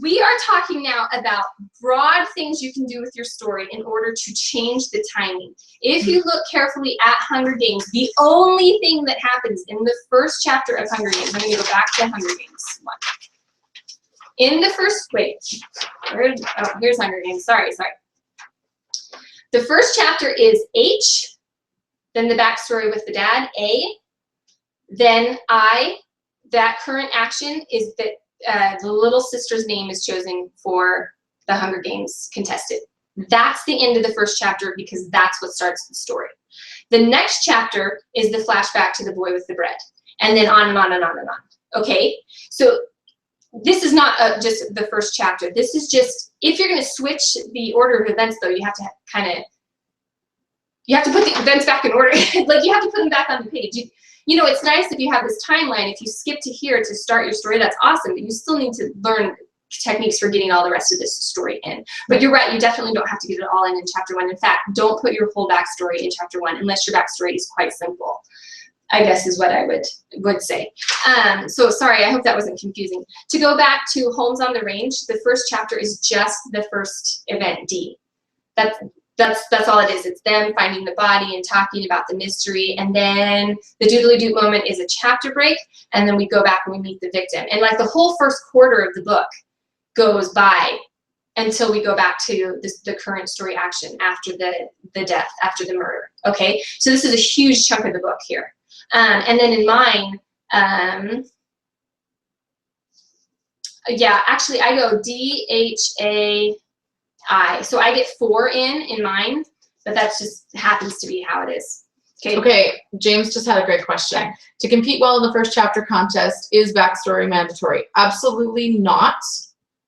we are talking now about broad things you can do with your story in order to change the timing. If you look carefully at Hunger Games, the only thing that happens in the first chapter of Hunger Games, I'm going to go back to Hunger Games 1. In the first, here's Hunger Games, sorry. The first chapter is H, then the backstory with the dad, A, then I, that current action is that the little sister's name is chosen for the Hunger Games contested. That's the end of the first chapter because that's what starts the story. The next chapter is the flashback to the boy with the bread, and then on and on and on and on. Okay, so this is not just the first chapter. This is just, if you're going to switch the order of events, though, you have to put the events back in order. Like, you have to put them back on the page. You know, it's nice if you have this timeline. If you skip to here to start your story, that's awesome, but you still need to learn techniques for getting all the rest of this story in. But you're right, you definitely don't have to get it all in chapter 1. In fact, don't put your whole backstory in chapter 1 unless your backstory is quite simple, I guess is what I would say. So sorry, I hope that wasn't confusing. To go back to Holmes on the Range, the first chapter is just the first event, D. That's all it is. It's them finding the body and talking about the mystery, and then the doodly-doo moment is a chapter break, and then we go back and we meet the victim. And like the whole first quarter of the book goes by until we go back to the current story action after the death, after the murder. Okay, so this is a huge chunk of the book here. And then in mine, yeah, actually I go DHAI. So I get 4 in mine, but that's just happens to be how it is. Okay, James just had a great question. Okay. To compete well in the first chapter contest, is backstory mandatory? Absolutely not,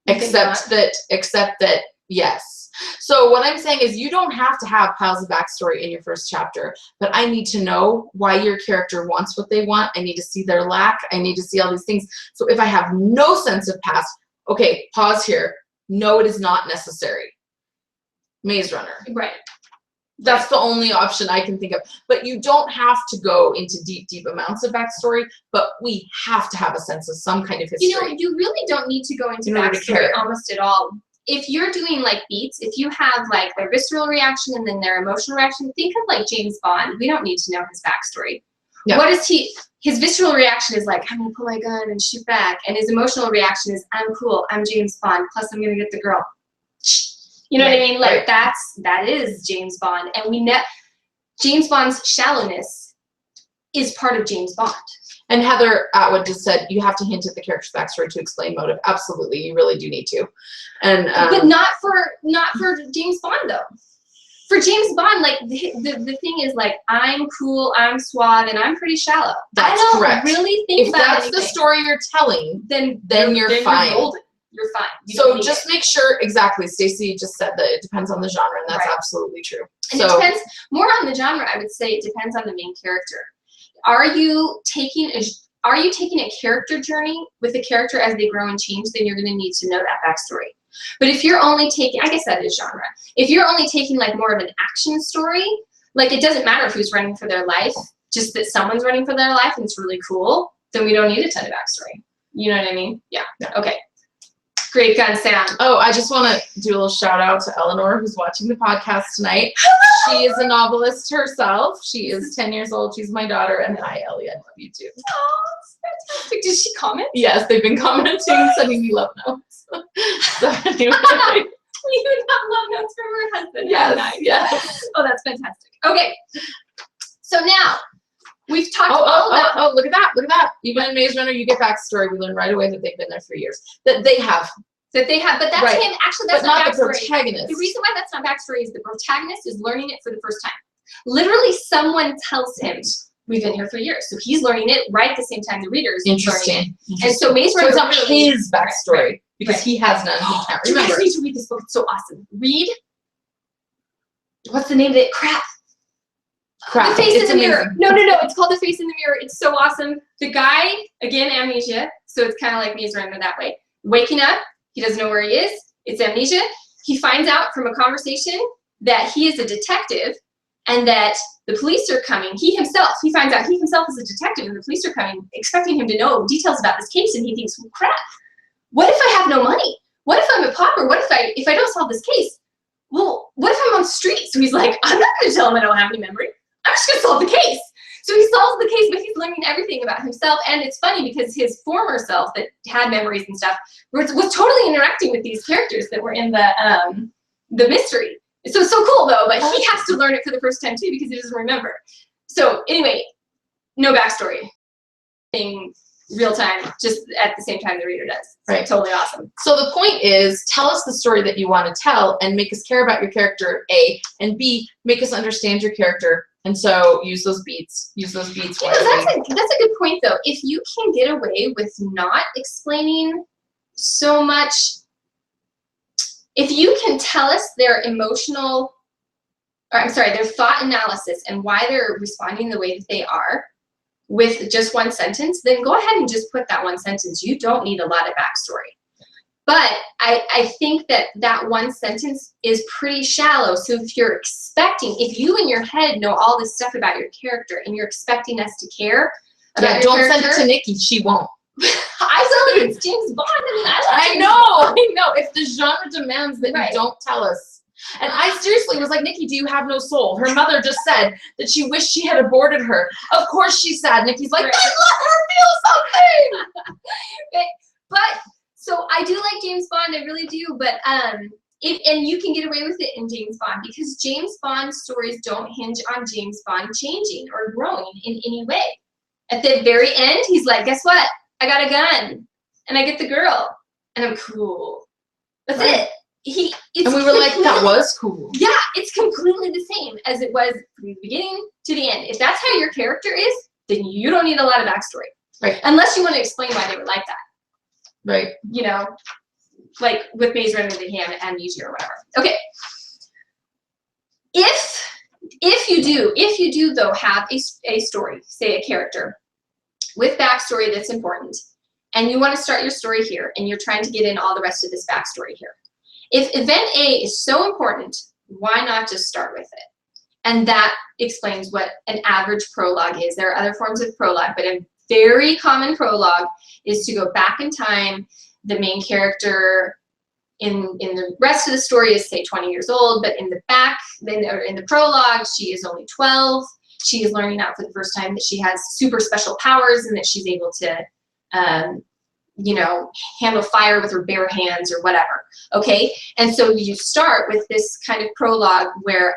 except that yes. So what I'm saying is you don't have to have piles of backstory in your first chapter, but I need to know why your character wants what they want. I need to see their lack. I need to see all these things. So if I have no sense of past, okay, pause here. No, it is not necessary. Maze Runner. Right. That's the only option I can think of. But you don't have to go into deep, deep amounts of backstory, but we have to have a sense of some kind of history. You know, you really don't need to go into backstory almost at all. If you're doing like beats, if you have like their visceral reaction and then their emotional reaction, think of like James Bond. We don't need to know his backstory. Yeah. What is his visceral reaction is like, I'm gonna pull my gun and shoot back. And his emotional reaction is, I'm cool, I'm James Bond, plus I'm gonna get the girl. You know what I mean? Like that is James Bond. And James Bond's shallowness is part of James Bond. And Heather Atwood just said, you have to hint at the character's backstory to explain motive. Absolutely, you really do need to. And but not for James Bond though. For James Bond, like the thing is like, I'm cool, I'm suave, and I'm pretty shallow. That's correct. Really think if that's anything. The story you're telling, then you're fine. You're fine. So just make sure, exactly, Stacey just said that it depends on the genre, and that's absolutely true. And it depends more on the genre. I would say it depends on the main character. Are you taking a character journey with the character as they grow and change? Then you're going to need to know that backstory. But if you're only taking, I guess that is genre. If you're only taking like more of an action story, like it doesn't matter who's running for their life, just that someone's running for their life and it's really cool, then we don't need a ton of backstory. You know what I mean? Yeah. Okay. Great gun sound. Oh, I just want to do a little shout out to Eleanor, who's watching the podcast tonight. She is a novelist herself. She is 10 years old. She's my daughter. And hi, Ellie. I love you too. Oh, that's fantastic. Did she comment? Yes, they've been commenting, sending me love notes. So anyway. You got love notes from her husband. Yes, yes. Oh, that's fantastic. Okay. So now, we've talked all about... Oh, look at that. Look at that. Even in Maze Runner, you get backstory. We learn right away that they've been there for years. That they have. But that's him. Actually, that's not backstory. The protagonist. The reason why that's not backstory is the protagonist is learning it for the first time. Literally, someone tells him, we've been here 3 years. So he's learning it right at the same time the reader is learning it. Interesting. And so Maze So Runner it's not really, his backstory because he has none. He can't you guys remember. need to read this book. It's so awesome. Read. What's the name of it? Crap. Crap. The Face It's in the Mirror. amazing. No. It's called The Face in the Mirror. It's so awesome. The guy, again, amnesia. So it's kind of like Maze Runner that way. Waking up, he doesn't know where he is. It's amnesia. He finds out from a conversation that he is a detective and that the police are coming. He finds out he himself is a detective and the police are coming, expecting him to know details about this case. And he thinks, well, crap, what if I have no money? What if I'm a pauper? What if I don't solve this case? Well, what if I'm on the street? So he's like, I'm not going to tell him I don't have any memory. I'm just going to solve the case. So he solves the case, but he's learning everything about himself. And it's funny because his former self that had memories and stuff was totally interacting with these characters that were in the mystery. So it's so cool though, but he has to learn it for the first time too because he doesn't remember. So anyway, no backstory. Being real time, just at the same time the reader does. So Right. Totally awesome. So the point is, tell us the story that you want to tell and make us care about your character, A, and B, make us understand your character. And so use those beats. Use those beats You know, wisely. that's a good point though. If you can get away with not explaining so much, if you can tell us their their thought analysis and why they're responding the way that they are with just one sentence, then go ahead and just put that one sentence. You don't need a lot of backstory. But I think that one sentence is pretty shallow. So if you in your head know all this stuff about your character and you're expecting us to care about your Don't character, send it to Nikki. She won't. I feel like it's James Bond. I know. If the genre demands that Right. you don't tell us. And I seriously was like, Nikki, do you have no soul? Her mother just said that she wished she had aborted her. Of course she's sad. Nikki's like, Right. then let her feel something. But so I do like James Bond, I really do. But and you can get away with it in James Bond because James Bond stories don't hinge on James Bond changing or growing in any way. At the very end, he's like, guess what? I got a gun and I get the girl and I'm cool. That's Right. it. And we were like, that was cool. Yeah, it's completely the same as it was from the beginning to the end. If that's how your character is, then you don't need a lot of backstory. Right. Unless you want to explain why they were like that. Right. You know, like with Maze Runner, they have amnesia or whatever. Okay. If you do though have a story, say a character with backstory that's important, and you want to start your story here, and you're trying to get in all the rest of this backstory here. If event A is so important, why not just start with it? And that explains what an average prologue is. There are other forms of prologue, but a very common prologue is to go back in time. The main character in the rest of the story is, say, 20 years old, but in the back, in the prologue, she is only 12. She is learning out for the first time that she has super special powers and that she's able to, you know, handle fire with her bare hands or whatever, okay? And so you start with this kind of prologue where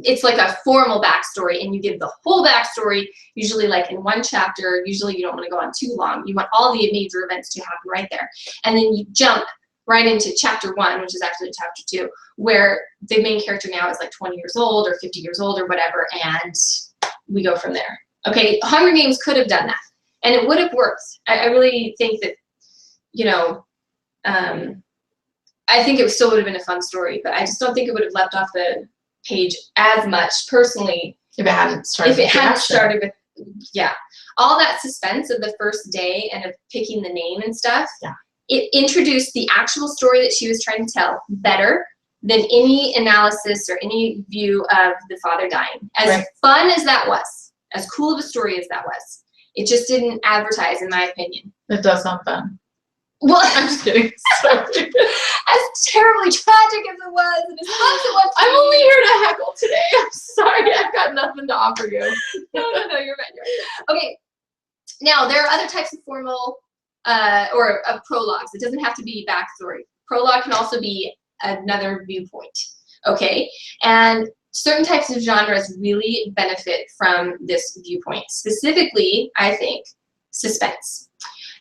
it's like a formal backstory, and you give the whole backstory, usually like in one chapter. Usually you don't want to go on too long. You want all the major events to happen right there. And then you jump right into chapter 1, which is actually chapter 2, where the main character now is like 20 years old or 50 years old or whatever, and we go from there. Okay, Hunger Games could have done that, and it would have worked. I really think that, you know, I think it still would have been a fun story, but I just don't think it would have leapt off the page as much personally If it hadn't started. if it with the hadn't action. started with, yeah, all that suspense of the first day and of picking the name and stuff. Yeah. It introduced the actual story that she was trying to tell better than any analysis or any view of the father dying. As Right. fun as that was, as cool of a story as that was, it just didn't advertise, in my opinion. It does sound fun. Well, I'm just kidding. Sorry. as terribly tragic as it was, and as fun as it was, I'm only here to heckle today. I'm sorry. I've got nothing to offer you. no, you're right. Okay, now there are other types of formal or of prologues. It doesn't have to be backstory. Prologue can also be another viewpoint, okay? And certain types of genres really benefit from this viewpoint. Specifically, I think, suspense.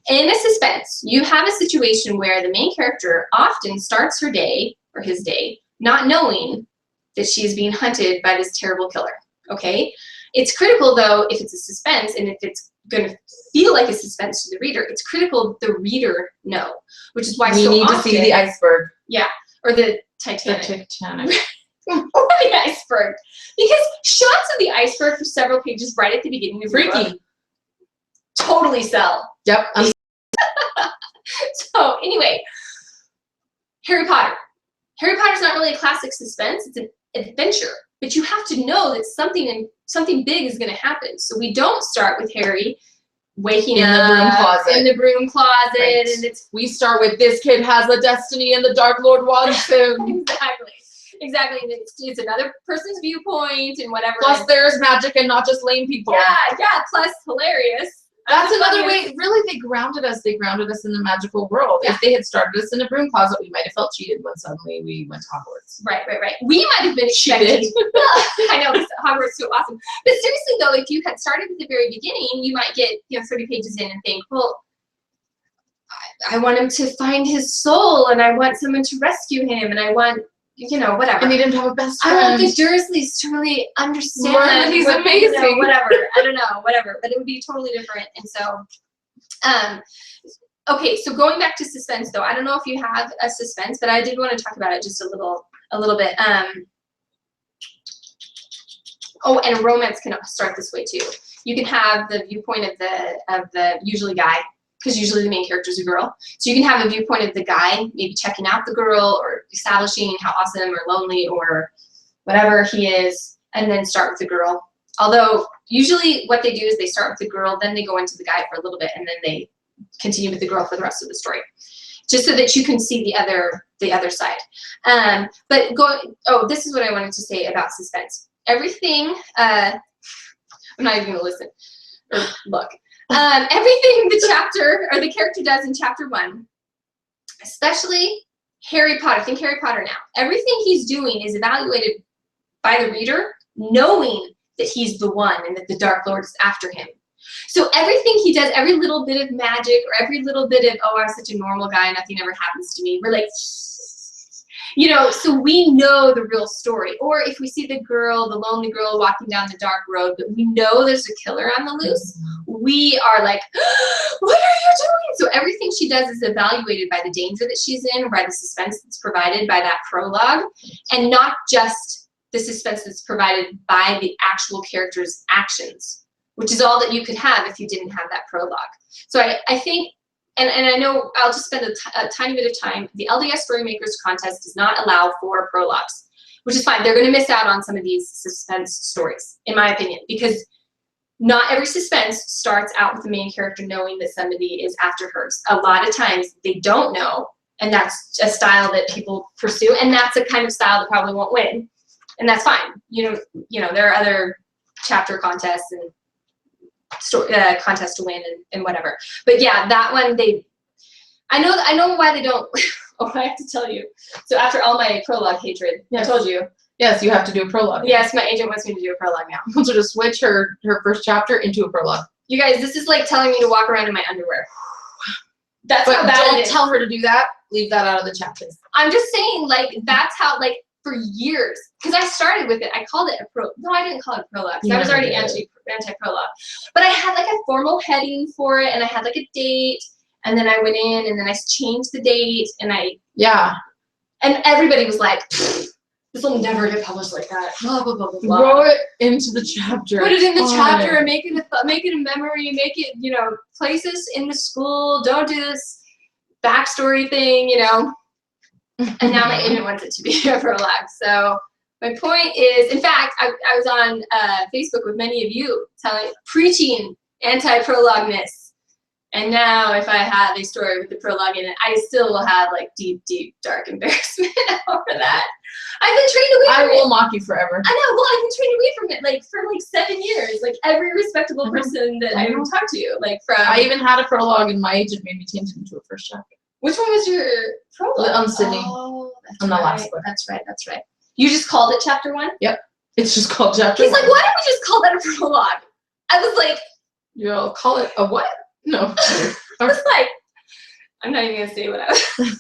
In a suspense, you have a situation where the main character often starts her day, or his day, not knowing that she is being hunted by this terrible killer, okay? It's critical, though, if it's a suspense and if it's going to feel like a suspense to the reader, it's critical the reader know, which is why we need to see the iceberg. Yeah, or the Titanic. The Titanic. The iceberg. Because shots of the iceberg for several pages right at the beginning of the book totally sell. Yep. So anyway, Harry Potter. Harry Potter's not really a classic suspense, it's an adventure. But you have to know that something big is going to happen. So we don't start with Harry waking in up the broom closet. In the broom closet, right. And we start with this kid has a destiny and the Dark Lord wants him. Exactly. And it's another person's viewpoint and whatever. Plus, there's magic and not just lame people. Yeah. Plus, hilarious. That's another way. Really, they grounded us. They grounded us in the magical world. Yeah. If they had started us in a broom closet, we might have felt cheated when suddenly we went to Hogwarts. Right. We might have been expecting. I know, Hogwarts is so awesome. But seriously, though, if you had started at the very beginning, you might get 30 pages in and think, well, I want him to find his soul, and I want someone to rescue him, and I want, whatever. I need him to have a best friend. I want the Dursleys to really understand that he's amazing. Whatever. I don't know, whatever. But it would be totally different. And so, okay, so going back to suspense, though, I don't know if you have a suspense, but I did want to talk about it just a little bit. Oh, and romance can start this way too. You can have the viewpoint of the usually guy, because usually the main character is a girl. So you can have a viewpoint of the guy, maybe checking out the girl or establishing how awesome or lonely or whatever he is, and then start with the girl. Although usually what they do is they start with the girl, then they go into the guy for a little bit, and then they continue with the girl for the rest of the story, just so that you can see the other side. This is what I wanted to say about suspense. Everything, I'm not even gonna listen or look. Everything the chapter or the character does in chapter 1, especially Harry Potter, think Harry Potter now. Everything he's doing is evaluated by the reader, knowing that he's the one and that the Dark Lord is after him. So everything he does, every little bit of magic or every little bit of, oh, I'm such a normal guy, nothing ever happens to me, we're like, so we know the real story. Or if we see the lonely girl walking down the dark road, but we know there's a killer on the loose, we are like, what are you doing? So everything she does is evaluated by the danger that she's in, or by the suspense that's provided by that prologue, and not just the suspense that's provided by the actual character's actions, which is all that you could have if you didn't have that prologue. So I think, and I know I'll just spend a tiny bit of time. The LDS Storymakers Contest does not allow for prologues, which is fine. They're going to miss out on some of these suspense stories, in my opinion, because not every suspense starts out with the main character knowing that somebody is after her. A lot of times they don't know, and that's a style that people pursue, and that's a kind of style that probably won't win, and that's fine. There are other chapter contests and contest to win and whatever. But yeah, that one I know why they don't. Oh, I have to tell you. So after all my prologue hatred, yes. I told you. Yes, you have to do a prologue. Yes, my agent wants me to do a prologue now. Wants her to switch her first chapter into a prologue. You guys, this is like telling me to walk around in my underwear. That's how bad don't it is. Tell her to do that. Leave that out of the chapters. I'm just saying, that's how, for years, because I started with it. I called it a prologue. No, I didn't call it a prologue, because I was already anti-prologue. But I had a formal heading for it, and I had a date, and then I went in, and then I changed the date, and and everybody was like, this will never get published like that. Blah blah blah blah blah. Throw it into the chapter. Put it in the chapter and make it a memory. Make it place this in the school. Don't do this backstory thing. And now my agent wants it to be a prologue. So my point is, in fact, I was on Facebook with many of you preaching anti-prologue-ness. And now if I have a story with the prologue in it, I still will have deep, deep, dark embarrassment over that. I've been trained away from it. I will mock you forever. I know. Well, I've been trained away from it for 7 years. Every respectable person that I ever talked to. I even had a prologue, and my agent made me change it into a first chapter. Which one was your prologue? On Sydney. Oh, that's on the last book. That's right. That's right. You just called it chapter 1? Yep. It's just called chapter 1. He's like, why don't we just call that a prologue? I was like, you'll call it a what? No. I was like, I'm not even gonna say what I was.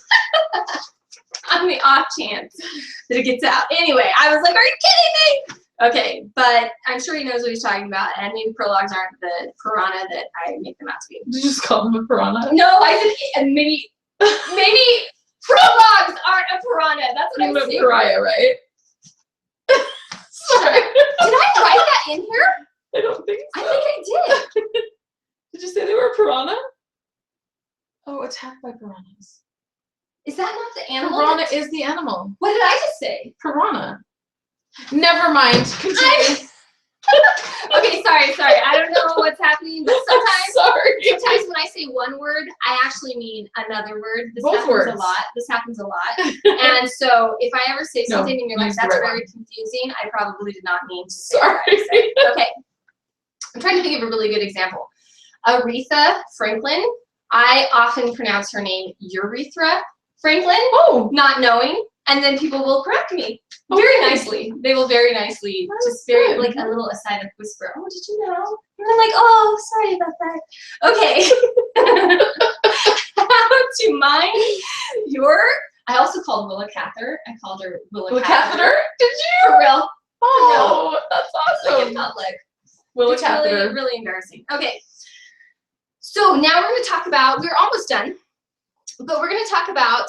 On the off chance that it gets out. Anyway, I was like, are you kidding me? Okay, but I'm sure he knows what he's talking about, and maybe prologues aren't the piranha that I make them out to be. Did you just call him a piranha? No, I said maybe prologues aren't a piranha. That's what I'm saying. Pariah, right? Sorry. Did I write that in here? I don't think so. I think I did. Did you say they were a piranha? Oh, attacked by piranhas. Is that not the animal? Piranha is the animal. What did I just say? Piranha. Never mind. Continue. Okay, sorry. I don't know what's happening, but sometimes when I say one word, I actually mean another word. Both words. This happens a lot. And so if I ever say something and you're like, that's very confusing, I probably did not mean to say what I said. Okay. I'm trying to think of a really good example. Aretha Franklin. I often pronounce her name Urethra Franklin, not knowing, and then people will correct me very nicely. They will very nicely, just very like a little aside of whisper. Oh, did you know? And I'm like, oh, sorry about that. Okay. How to mind I also called Willa Cather. I called her Willa Cather. Did you? For real. Oh, that's awesome. Like in public. Willa It's Cather. really, really embarrassing. Okay. So now we're going to talk about, we're almost done, but we're going to talk about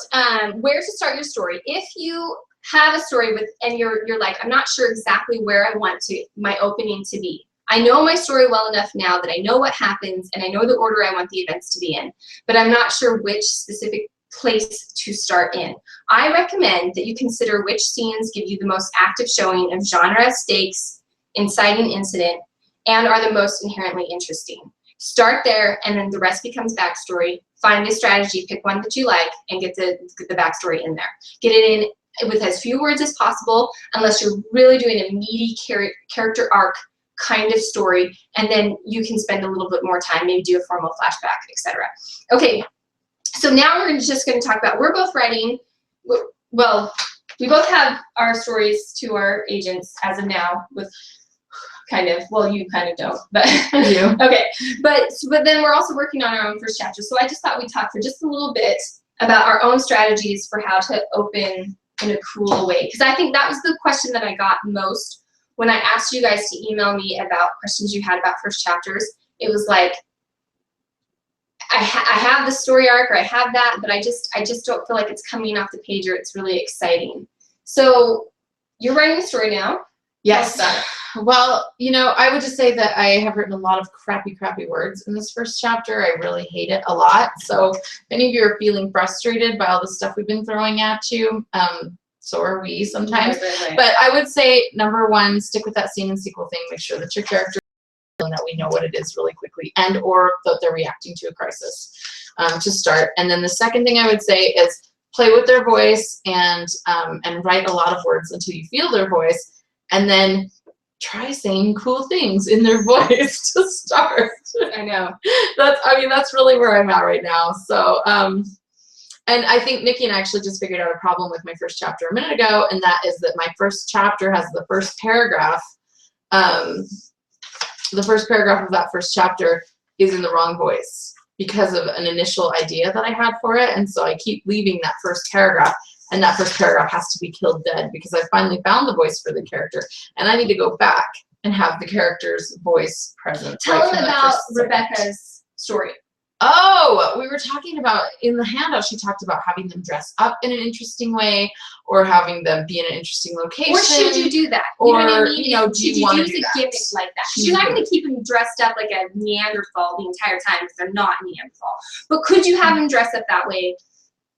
where to start your story. If you have a story and you're like, I'm not sure exactly where I want my opening to be. I know my story well enough now that I know what happens and I know the order I want the events to be in, but I'm not sure which specific place to start in. I recommend that you consider which scenes give you the most active showing of genre, stakes, inciting incident, and are the most inherently interesting. Start there, and then the rest becomes backstory. Find a strategy, pick one that you like, and get the backstory in there. Get it in with as few words as possible, unless you're really doing a meaty character arc kind of story, and then you can spend a little bit more time, maybe do a formal flashback, etc. Okay, so now we're just going to talk about, we're both writing, well, we both have our stories to our agents as of now with kind of, well, you kind of don't, but I do. Okay, but then we're also working on our own first chapter. So I just thought we'd talk for just a little bit about our own strategies for how to open in a cool way. Because I think that was the question that I got most when I asked you guys to email me about questions you had about first chapters. It was like, I have the story arc, or I have that, but I just don't feel like it's coming off the page or it's really exciting. So you're writing a story now. Yes. Well, you know, I would just say that I have written a lot of crappy words in this first chapter. I really hate it a lot. So if any of you are feeling frustrated by all the stuff we've been throwing at you, so are we sometimes. Right. But I would say, number one, stick with that scene and sequel thing. Make sure that your character and that we know what it is really quickly, and or that they're reacting to a crisis to start. And then the second thing I would say is play with their voice and write a lot of words until you feel their voice. And then try saying cool things in their voice to start. I know. That's really where I'm at right now. So, and I think Nikki and I actually just figured out a problem with my first chapter a minute ago, and that is that my first chapter has the first paragraph. The first paragraph of that first chapter is in the wrong voice because of an initial idea that I had for it, and so I keep leaving that first paragraph. And that first paragraph has to be killed dead because I finally found the voice for the character. And I need to go back and have the character's voice present. Tell them about Rebecca's story. Oh, we were talking about, in the handout, she talked about having them dress up in an interesting way, or having them be in an interesting location. Or should you do that? You know what I mean? do you want to do use that? a gimmick like that? You're not going to keep them dressed up like a Neanderthal the entire time because they're not Neanderthal. But could you have them dress up that way?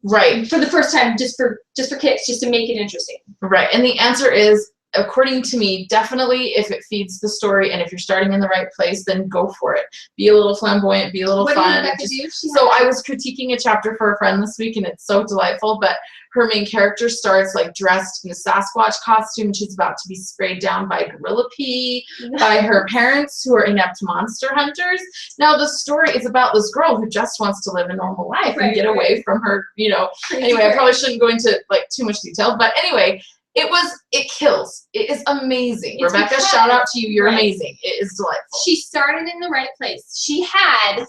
Right. For the first time, just for kicks, just to make it interesting. Right. And the answer is, according to me, definitely if it feeds the story and if you're starting in the right place, then go for it. Be a little flamboyant, be a little fun. What did Rebecca do? So I was critiquing a chapter for a friend this week, and it's so delightful, but her main character starts like dressed in a Sasquatch costume, and she's about to be sprayed down by gorilla pee by her parents, who are inept monster hunters. Now the story is about this girl who just wants to live a normal life and get away from her, you know. Anyway, I probably shouldn't go into like too much detail, but anyway, it kills. It is amazing. It's Rebecca, shout out to you. You're amazing. It is delightful. She started in the right place. She had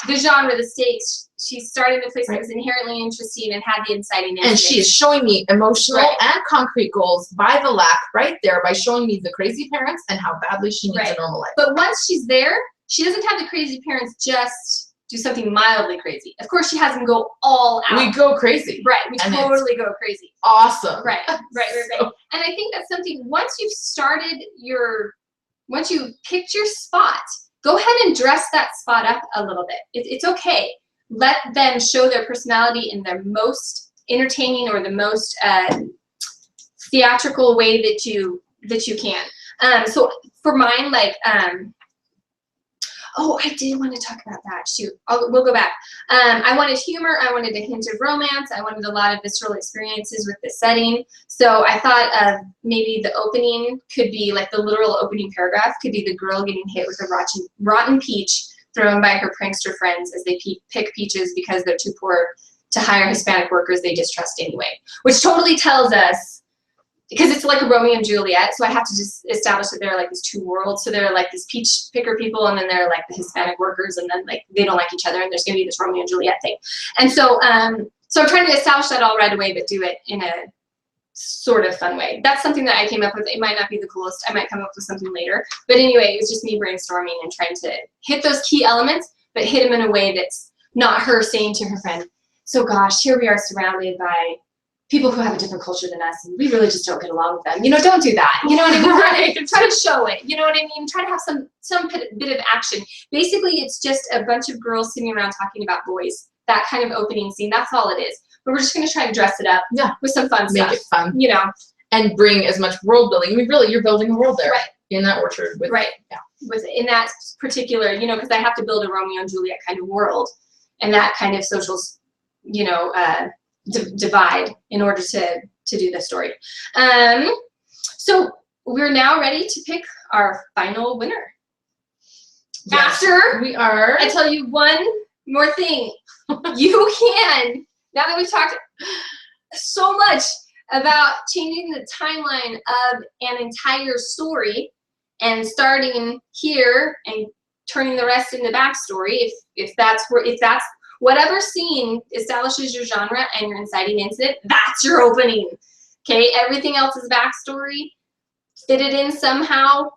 the genre, the stakes. She's starting a place that was inherently interesting and had the inciting incident. And she is showing me emotional and concrete goals by the lack right there by showing me the crazy parents and how badly she needs a normal life. But once she's there, she doesn't have the crazy parents just do something mildly crazy. Of course, she has them go all out. We go crazy. Right, we totally go crazy. Awesome. Right. And I think that's something, once you've picked your spot, go ahead and dress that spot up a little bit. It's okay. Let them show their personality in their most entertaining or the most theatrical way that you can. So for mine, like, oh, I did want to talk about that. Shoot, we'll go back. I wanted humor. I wanted a hint of romance. I wanted a lot of visceral experiences with the setting. So I thought of maybe the opening could be like the literal opening paragraph could be the girl getting hit with a rotten peach thrown by her prankster friends as they pick peaches because they're too poor to hire Hispanic workers they distrust anyway. Which totally tells us, because it's like a Romeo and Juliet, so I have to just establish that there are like these two worlds. So there are like these peach picker people, and then there are like the Hispanic workers, and then like they don't like each other, and there's gonna be this Romeo and Juliet thing. And so, so I'm trying to establish that all right away, but do it in a sort of fun way. That's something that I came up with. It might not be the coolest. I might come up with something later. But anyway, it was just me brainstorming and trying to hit those key elements, but hit them in a way that's not her saying to her friend, so gosh, here we are surrounded by people who have a different culture than us, and we really just don't get along with them. You know, don't do that. You know what I mean? Try to show it. You know what I mean? Try to have some bit of action. Basically, it's just a bunch of girls sitting around talking about boys. That kind of opening scene. That's all it is. But we're just going to try to dress it up with some fun stuff. Make it fun. You know. And bring as much world building. I mean, really, you're building a world there. Right. In that orchard. With, in that particular, you know, because I have to build a Romeo and Juliet kind of world. And that kind of social, you know, divide in order to do the story. So we're now ready to pick our final winner. Yes, After we are. I tell you one more thing. You can, now that we've talked so much about changing the timeline of an entire story and starting here and turning the rest into backstory, if that's whatever scene establishes your genre and your inciting incident, that's your opening. Okay, everything else is backstory. Fit it in somehow,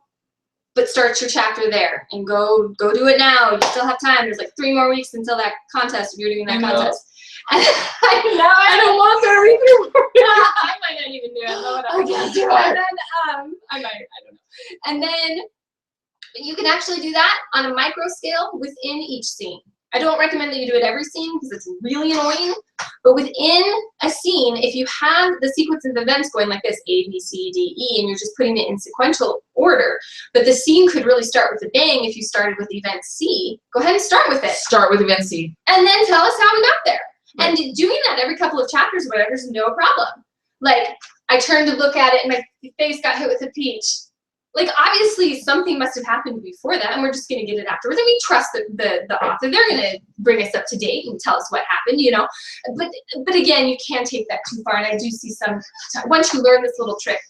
but start your chapter there and go do it now. You still have time. There's like 3 more weeks until that contest if you're doing that contest. And I don't want to read through. I might not even do it. I can't do it. And then I don't know. And then you can actually do that on a micro scale within each scene. I don't recommend that you do it every scene because it's really annoying, but within a scene, if you have the sequence of events going like this, A, B, C, D, E, and you're just putting it in sequential order, but the scene could really start with a bang if you started with event C, go ahead and start with it. Start with event C. And then tell us how we got there. Right. And doing that every couple of chapters or whatever is no problem. Like, I turned to look at it and my face got hit with a peach. Like, obviously, something must have happened before that, and we're just going to get it afterwards. And we trust the author. They're going to bring us up to date and tell us what happened, you know. But again, you can take that too far. And I do see once you learn this little trick,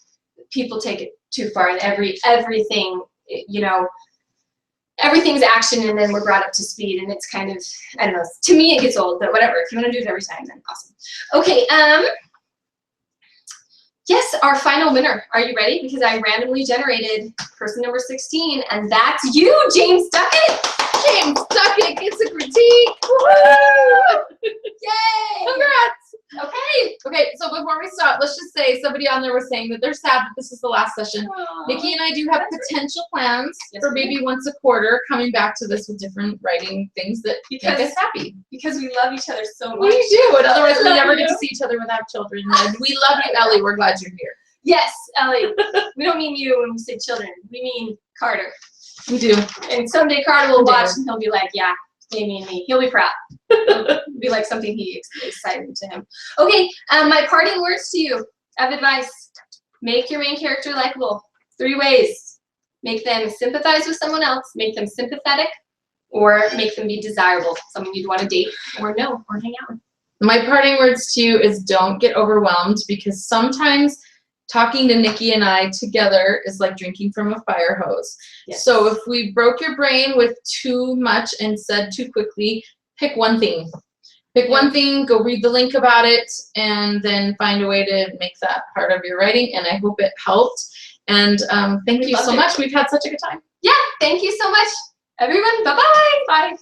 people take it too far. And everything, you know, everything's action, and then we're brought up to speed. And it's kind of, I don't know. To me, it gets old, but whatever. If you want to do it every time, then awesome. Okay, yes, our final winner. Are you ready? Because I randomly generated person number 16, and that's you, James Duckett. James Duckett gets a critique. Woo! Yay! Congrats. Okay, so before we start, let's just say somebody on there was saying that they're sad that this is the last session. Aww, Nikki and I do have potential plans for maybe once a quarter coming back to this with different writing things that make us happy. Because we love each other so much. We do, and otherwise we never get to see each other without children. And we love you, Ellie. We're glad you're here. Yes, Ellie. We don't mean you when we say children. We mean Carter. We do. And someday Carter will watch and he'll be like, yeah, Amy and me. He'll be proud. It'll be like something he excited to him. Okay, my parting words to you of advice. Make your main character likable. 3 ways. Make them sympathize with someone else, make them sympathetic, or make them be desirable. Someone you'd want to date or know or hang out with. My parting words to you is don't get overwhelmed, because sometimes talking to Nikki and I together is like drinking from a fire hose. Yes. So if we broke your brain with too much and said too quickly, pick one thing. Pick one thing, go read the link about it, and then find a way to make that part of your writing. And I hope it helped. And thank you so much. We've had such a good time. Yeah, thank you so much, everyone. Bye-bye. Bye.